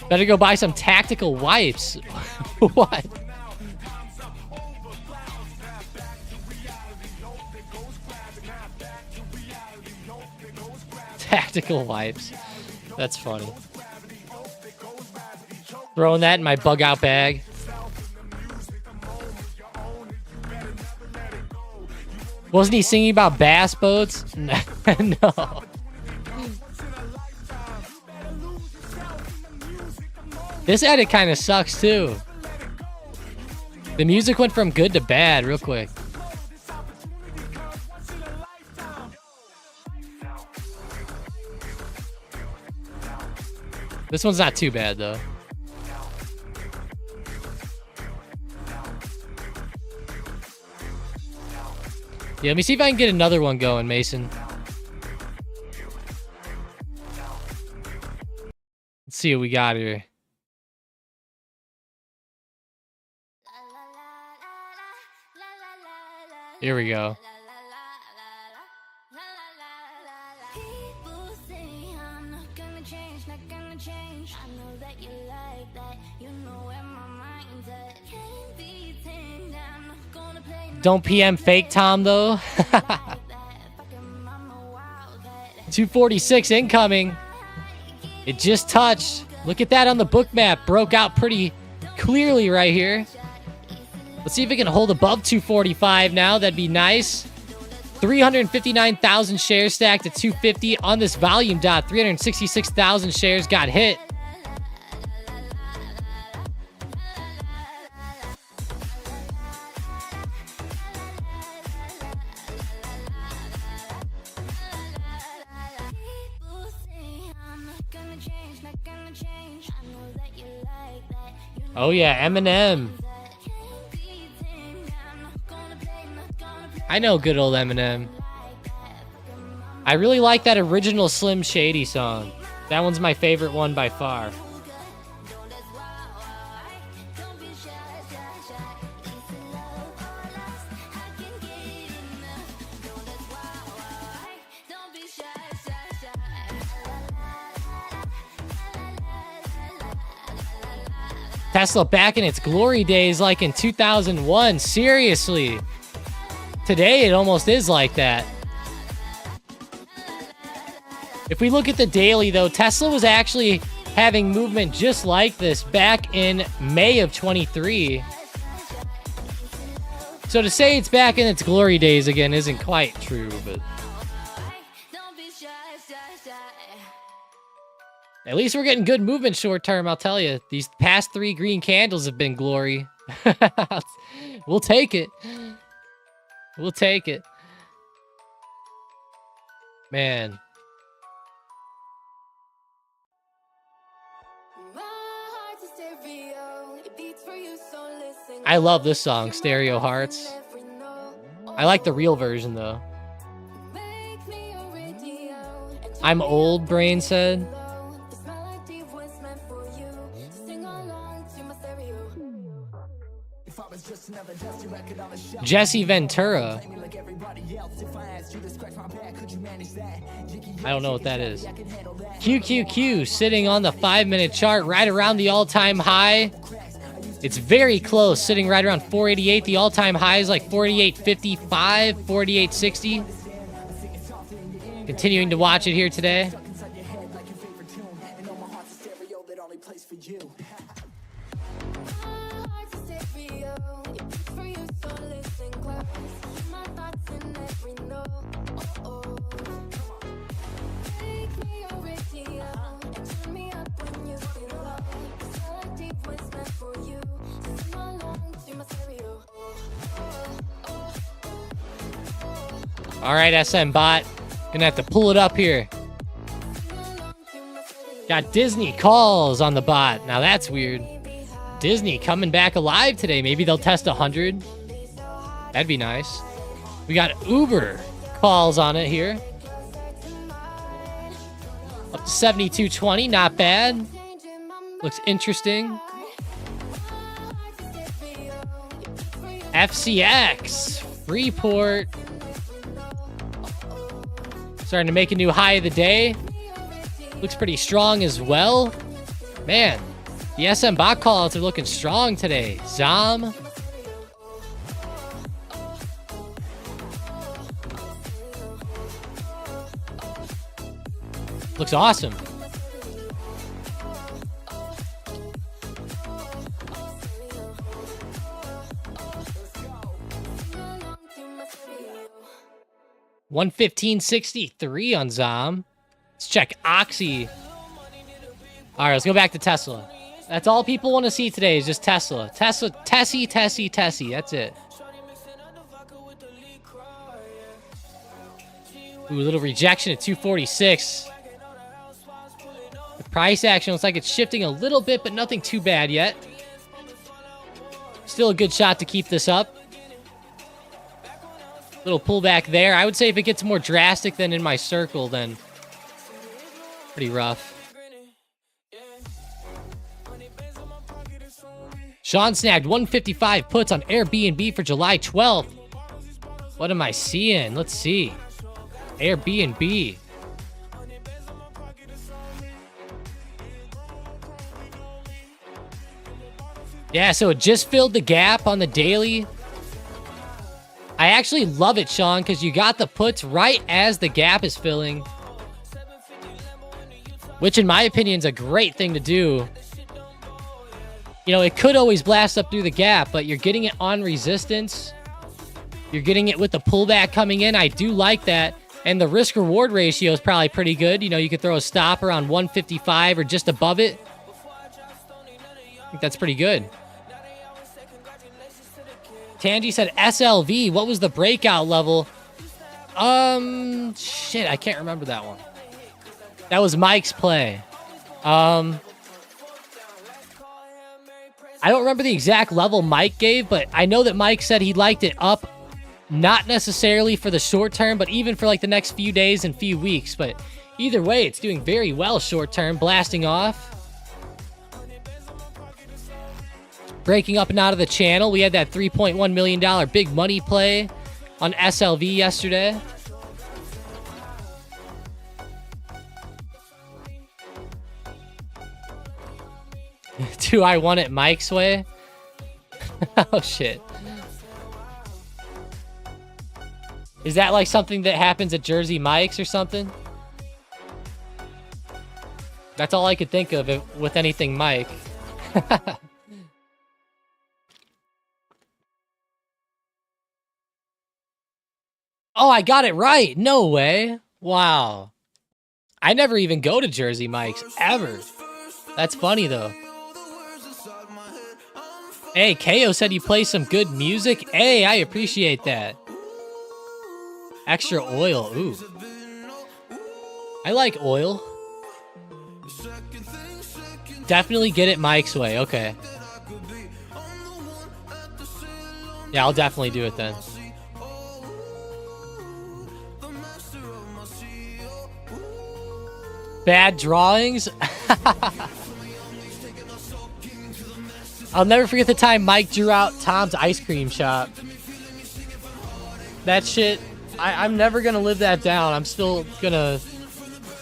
Better go buy some tactical wipes. What? Tactical wipes. That's funny. Throwing that in my bug out bag. Wasn't he singing about bass boats? No. This edit kind of sucks too. The music went from good to bad real quick. This one's not too bad though. Yeah, let me see if I can get another one going, Mason. Let's see what we got here. Here we go. People say I'm not gonna change, not gonna change. I know that you like that. You know where my mind's at. Can't be tamed. I'm not gonna play. Don't PM fake Tom though. 246 incoming. It just touched. Look at that on the book map. Broke out pretty clearly right here. Let's see if it can hold above 245 now. That'd be nice. 359,000 shares stacked at 250 on this volume dot. 366,000 shares got hit. Oh yeah, Eminem. I know good old Eminem. I really like that original Slim Shady song. That one's my favorite one by far. Tesla back in its glory days like in 2001. Seriously. Today, it almost is like that. If we look at the daily, though, Tesla was actually having movement just like this back in May of 23. So to say it's back in its glory days again isn't quite true, but at least we're getting good movement short term, I'll tell you. These past 3 green candles have been glory. We'll take it. We'll take it. Man. I love this song, Stereo Hearts. I like the real version, though. I'm old, Brain said. Jesse Ventura. I don't know what that is. QQQ sitting on the 5-minute chart right around the all-time high. It's very close, sitting right around 488. The all-time high is like 48.55, 48.60. Continuing to watch it here today. All right, SM bot. Gonna have to pull it up here. Got Disney calls on the bot. Now that's weird. Disney coming back alive today. Maybe they'll test 100. That'd be nice. We got Uber calls on it here. Up to 7220. Not bad. Looks interesting. FCX. Freeport. Starting to make a new high of the day. Looks pretty strong as well. Man, the SM bot calls are looking strong today. ZOM. Looks awesome. $115.63 on ZOM. Let's check Oxy. All right, let's go back to Tesla. That's all people want to see today is just Tesla. Tesla, Tessie. That's it. Ooh, a little rejection at 246. The price action looks like it's shifting a little bit, but nothing too bad yet. Still a good shot to keep this up. Little pullback there. I would say if it gets more drastic than in my circle, then pretty rough. Sean snagged 155 puts on Airbnb for July 12th. What am I seeing? Let's see. Airbnb. Yeah, so it just filled the gap on the daily. I actually love it, Sean, because you got the puts right as the gap is filling. Which, in my opinion, is a great thing to do. You know, it could always blast up through the gap, but you're getting it on resistance. You're getting it with the pullback coming in. I do like that. And the risk-reward ratio is probably pretty good. You know, you could throw a stop around 155 or just above it. I think that's pretty good. Tangi said SLV. What was the breakout level? Shit, I can't remember that one. That was Mike's play. I don't remember the exact level Mike gave, but I know that Mike said he liked it up, not necessarily for the short term, but even for like the next few days and few weeks. But either way, it's doing very well short term, blasting off. Breaking up and out of the channel. We had that $3.1 million big money play on SLV yesterday. Do I want it Mike's way? Oh, shit. Is that like something that happens at Jersey Mike's or something? That's all I could think of with anything Mike. Oh, I got it right. No way. Wow. I never even go to Jersey Mike's, ever. That's funny, though. Hey, KO said you play some good music. Hey, I appreciate that. Extra oil. Ooh. I like oil. Definitely get it Mike's way. Okay. Yeah, I'll definitely do it then. Bad drawings? I'll never forget the time Mike drew out Tom's ice cream shop. That shit, I'm never gonna live that down. I'm still gonna...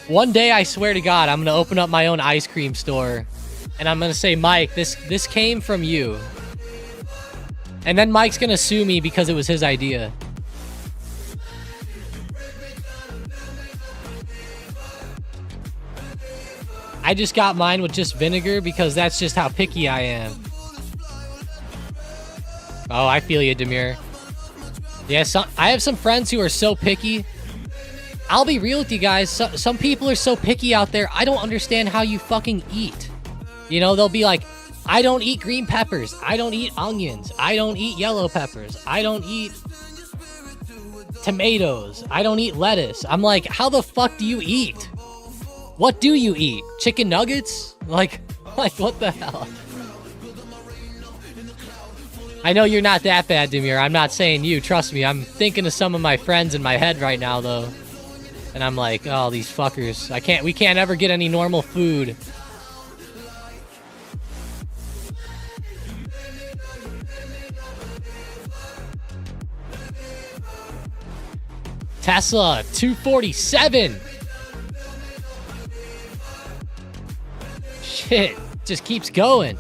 One day, I swear to God, I'm gonna open up my own ice cream store. And I'm gonna say, Mike, this came from you. And then Mike's gonna sue me because it was his idea. I just got mine with just vinegar because that's just how picky I am. Oh, I feel you, Demir. Yeah, I have some friends who are so picky. I'll be real with you guys. Some people are so picky out there. I don't understand how you fucking eat. You know, they'll be like, I don't eat green peppers. I don't eat onions. I don't eat yellow peppers. I don't eat tomatoes. I don't eat lettuce. I'm like, how the fuck do you eat? What do you eat? Chicken nuggets? Like what the hell? I know you're not that bad, Demir. I'm not saying you. Trust me. I'm thinking of some of my friends in my head right now, though. And I'm like, oh, these fuckers. We can't ever get any normal food. Tesla, 247. Shit, just keeps going.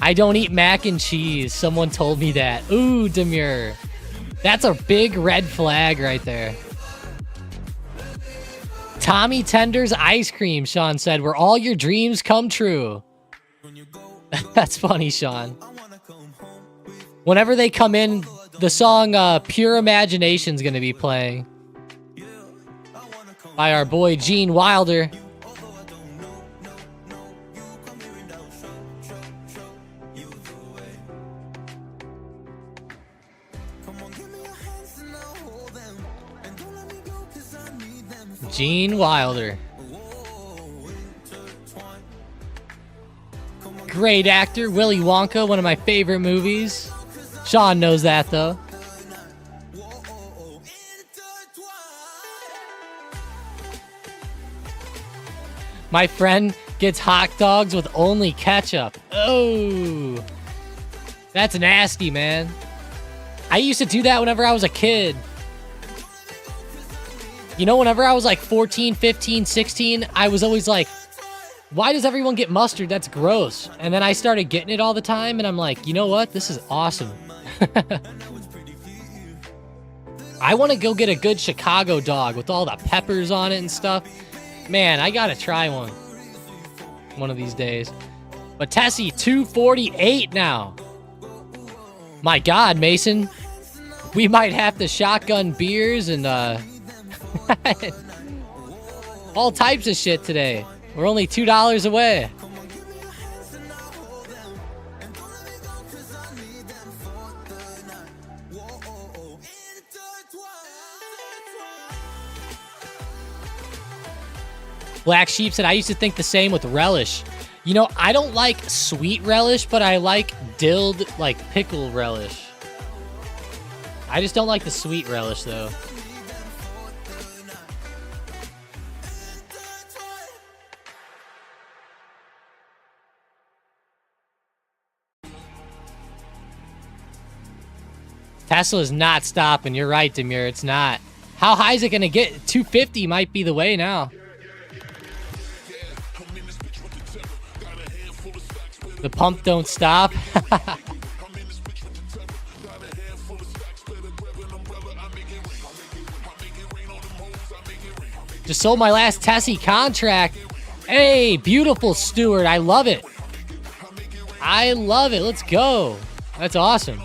I don't eat mac and cheese. Someone told me that. Ooh, Demure. That's a big red flag right there. Tommy Tender's ice cream, Sean said, where all your dreams come true. That's funny, Sean. Whenever they come in, the song Pure Imagination's gonna be playing. By our boy Gene Wilder. Gene Wilder. Great actor. Willy Wonka, one of my favorite movies. Sean knows that, though. My friend gets hot dogs with only ketchup. Oh, that's nasty, man. I used to do that whenever I was a kid. You know, whenever I was like 14, 15, 16, I was always like, why does everyone get mustard? That's gross. And then I started getting it all the time, and I'm like, you know what? This is awesome. I want to go get a good Chicago dog with all the peppers on it and stuff. Man, I gotta try one of these days. But Tessie, 248 now. My God, Mason. We might have to shotgun beers and all types of shit today. We're only $2 away. Black Sheep said, I used to think the same with relish. You know, I don't like sweet relish, but I like dilled, like pickle relish. I just don't like the sweet relish, though. Tesla's not stopping. You're right, Demir. It's not. How high is it going to get? 250 might be the way now. The pump don't stop. Just sold my last Tessie contract. Hey, beautiful Stewart. I love it. I love it. Let's go. That's awesome.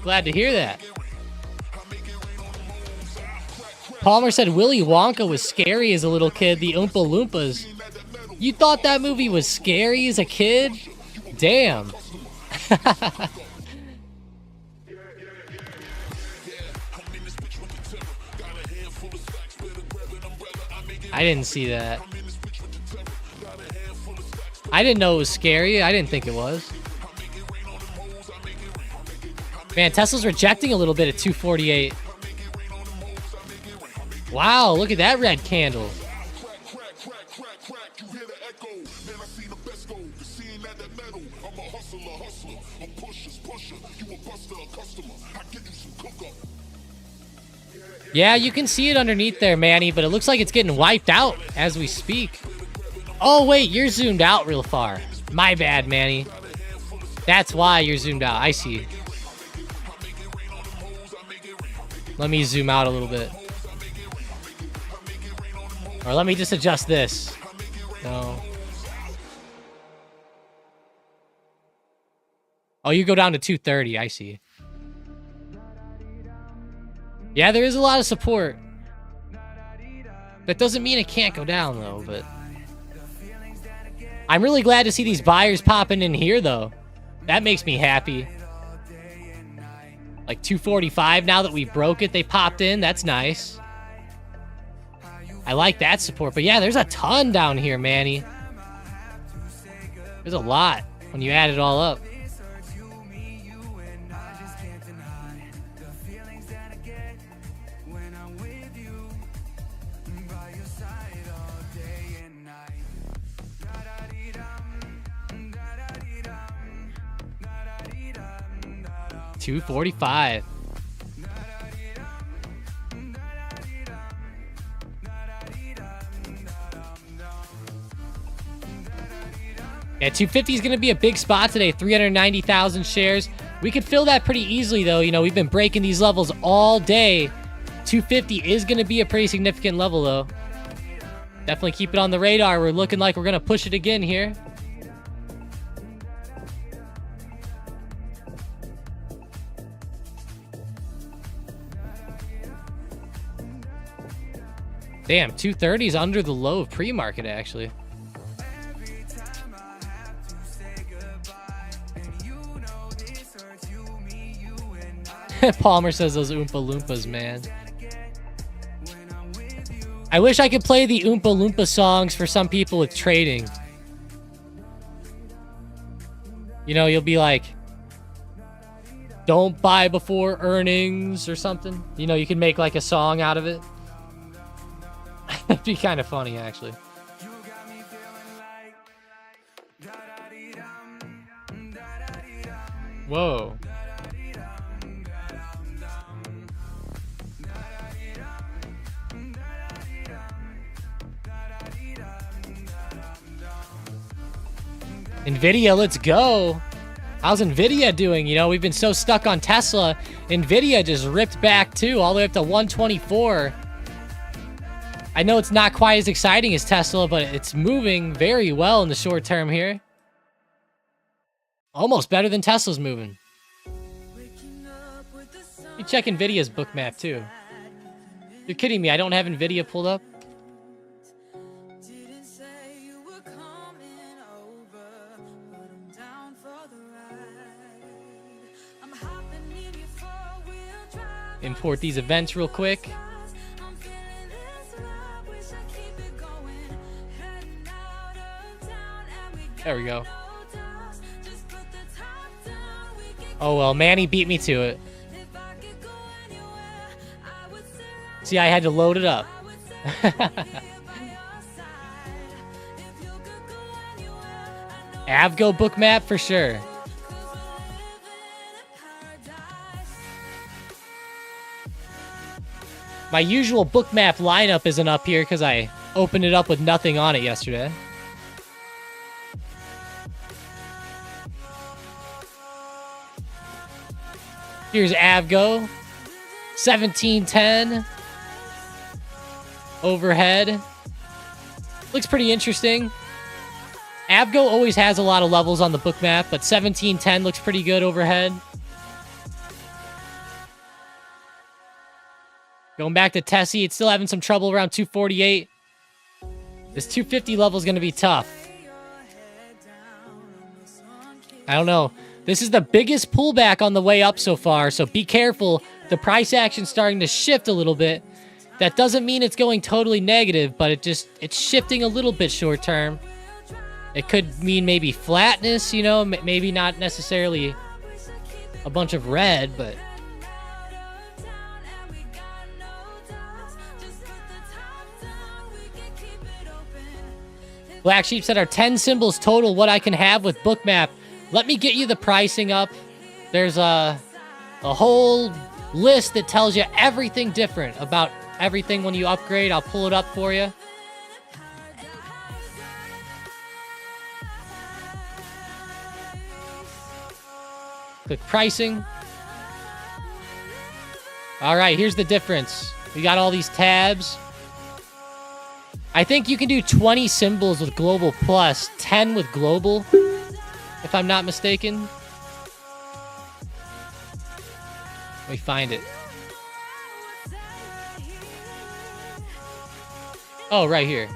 Glad to hear that. Palmer said Willy Wonka was scary as a little kid. The Oompa Loompas. You thought that movie was scary as a kid? Damn. I didn't see that. I didn't know it was scary. I didn't think it was. Man, Tesla's rejecting a little bit at 248. Wow, look at that red candle. Yeah, you can see it underneath there, Manny, but it looks like it's getting wiped out as we speak. Oh, wait, you're zoomed out real far. My bad, Manny. That's why you're zoomed out. I see. Let me zoom out a little bit. Or let me just adjust this. No. Oh, you go down to 230. I see. Yeah, there is a lot of support. That doesn't mean it can't go down, though, but... I'm really glad to see these buyers popping in here, though. That makes me happy. Like 245 now that we broke it, they popped in. That's nice. I like that support. But yeah, there's a ton down here, Manny. There's a lot when you add it all up. $245. Yeah, 250 is going to be a big spot today. 390,000 shares. We could fill that pretty easily, though. You know, we've been breaking these levels all day. 250 is going to be a pretty significant level, though. Definitely keep it on the radar. We're looking like we're going to push it again here. Damn, 230 is under the low of pre-market, actually. Palmer says those Oompa Loompas, man. I wish I could play the Oompa Loompa songs for some people with trading. You know, you'll be like, don't buy before earnings or something. You know, you can make like a song out of it. It'd be kind of funny, actually. Whoa. Nvidia, let's go. How's Nvidia doing? You know, we've been so stuck on Tesla. Nvidia just ripped back too, all the way up to 124. I know it's not quite as exciting as Tesla, but it's moving very well in the short term here. Almost better than Tesla's moving. You check Nvidia's book map too. You're kidding me, I don't have Nvidia pulled up? Import these events real quick. There we go. Oh well, Manny beat me to it. See, I had to load it up. Avgo book map for sure. My usual book map lineup isn't up here because I opened it up with nothing on it yesterday. Here's Avgo. 1710. Overhead. Looks pretty interesting. Avgo always has a lot of levels on the book map, but 1710 looks pretty good overhead. Going back to Tessie, it's still having some trouble around 248. This 250 level is going to be tough. I don't know. This is the biggest pullback on the way up so far, so be careful. The price action's starting to shift a little bit. That doesn't mean it's going totally negative, but it's shifting a little bit short term. It could mean maybe flatness, you know, maybe not necessarily a bunch of red, but... Black Sheep said our 10 symbols total what I can have with Bookmap. Let me get you the pricing up. There's a whole list that tells you everything different about everything when you upgrade. I'll pull it up for you. Click pricing. All right, here's the difference. We got all these tabs. I think you can do 20 symbols with global plus, 10 with global, if I'm not mistaken. Let me find it. Oh, right here.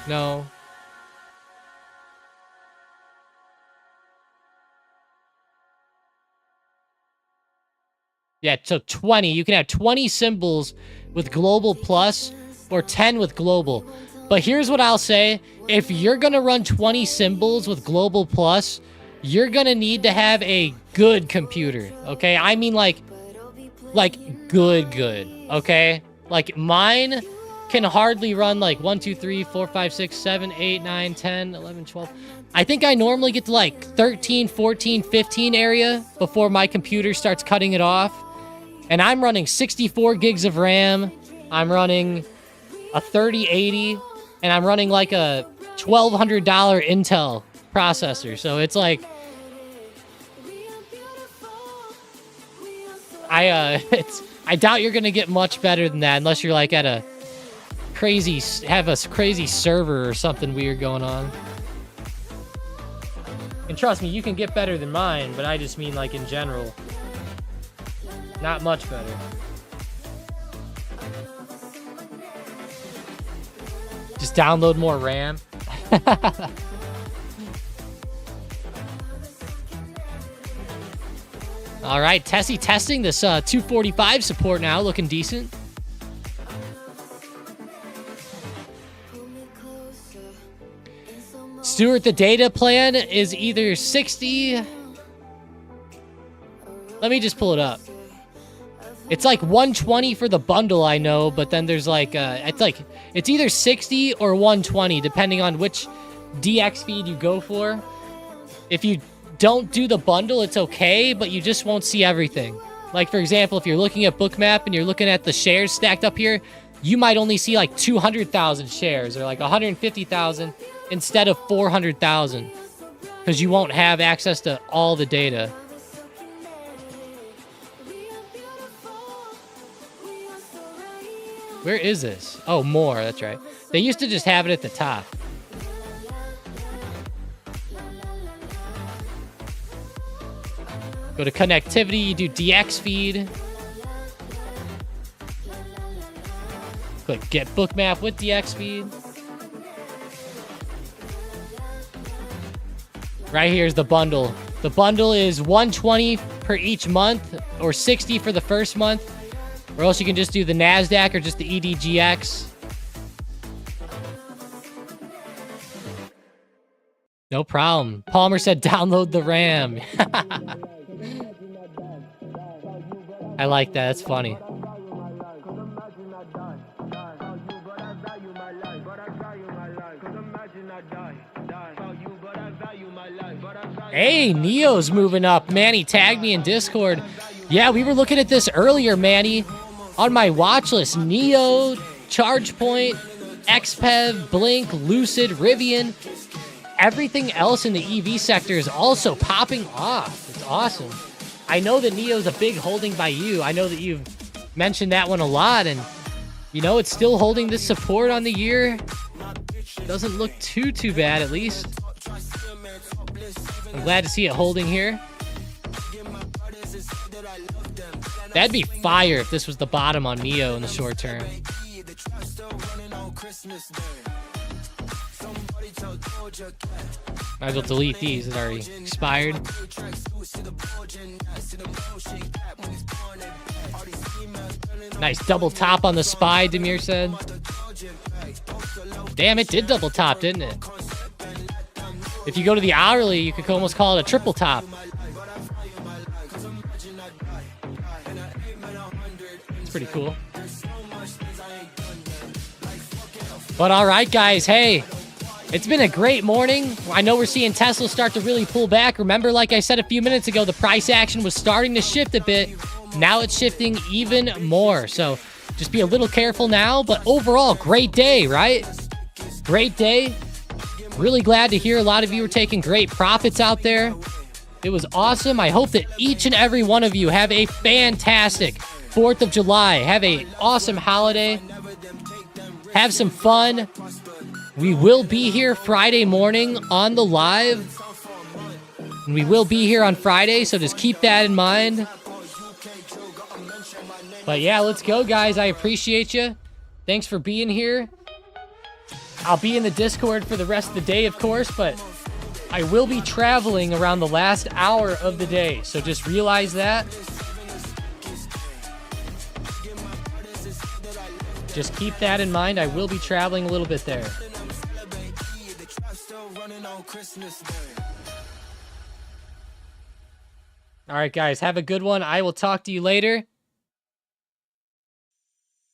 No. Yeah, so 20. You can have 20 symbols with global plus or 10 with global. But here's what I'll say. If you're going to run 20 symbols with global plus, you're going to need to have a good computer, okay? I mean like good, okay? Like mine can hardly run like 1, 2, 3, 4, 5, 6, 7, 8, 9, 10, 11, 12. I think I normally get to like 13, 14, 15 area before my computer starts cutting it off. And I'm running 64 gigs of RAM. I'm running a 3080, and I'm running like a $1,200 Intel processor. So it's like I doubt you're gonna get much better than that unless you're like at a crazy server or something weird going on. And trust me, you can get better than mine, but I just mean like in general. Not much better. Just download more RAM. All right, Tessie testing this 245 support now, looking decent. Stuart, the data plan is either 60. Let me just pull it up. It's like 120 for the bundle, I know, but then there's like it's either 60 or 120 depending on which DX feed you go for. If you don't do the bundle, it's okay, but you just won't see everything. Like for example, if you're looking at Bookmap and you're looking at the shares stacked up here, you might only see like 200,000 shares or like 150,000 instead of 400,000 because you won't have access to all the data. Where is this? Oh, more. That's right. They used to just have it at the top. Go to connectivity. You do DX feed. Click get bookmap with DX feed. Right here is the bundle. The bundle is 120 per each month or 60 for the first month. Or else you can just do the NASDAQ or just the EDGX. No problem. Palmer said download the RAM. I like that. That's funny. Hey, Neo's moving up. Manny tagged me in Discord. Yeah, we were looking at this earlier, Manny. On my watch list, Neo, ChargePoint, XPEV, Blink, Lucid, Rivian. Everything else in the EV sector is also popping off. It's awesome. I know that Neo's a big holding by you. I know that you've mentioned that one a lot, and you know it's still holding this support on the year. Doesn't look too bad, at least. I'm glad to see it holding here. That'd be fire if this was the bottom on Neo in the short term. Might as well delete these. It's already expired. Nice double top on the SPY, Demir said. Damn, it did double top, didn't it? If you go to the hourly, you could almost call it a triple top. It's pretty cool. But all right, guys, hey, it's been a great morning. I know we're seeing Tesla start to really pull back. Remember, like I said a few minutes ago, the price action was starting to shift a bit. Now it's shifting even more. So just be a little careful now. But overall, great day, right? Great day. Really glad to hear a lot of you are taking great profits out there. It was awesome. I hope that each and every one of you have a fantastic 4th of July. Have an awesome holiday. Have some fun. We will be here Friday morning on the live. And we will be here on Friday, so just keep that in mind. But yeah, let's go, guys. I appreciate you. Thanks for being here. I'll be in the Discord for the rest of the day, of course, but I will be traveling around the last hour of the day, so just realize that. Just keep that in mind. I will be traveling a little bit there. All right, guys, have a good one. I will talk to you later.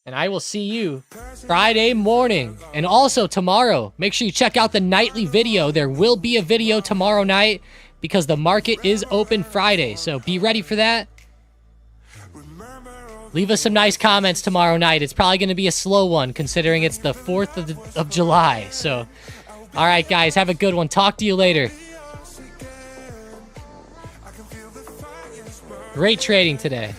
And I will see you Friday morning. And also tomorrow, make sure you check out the nightly video. There will be a video tomorrow night because the market is open Friday. So be ready for that. Leave us some nice comments tomorrow night. It's probably going to be a slow one considering it's the 4th of July. So, all right, guys, have a good one. Talk to you later. Great trading today.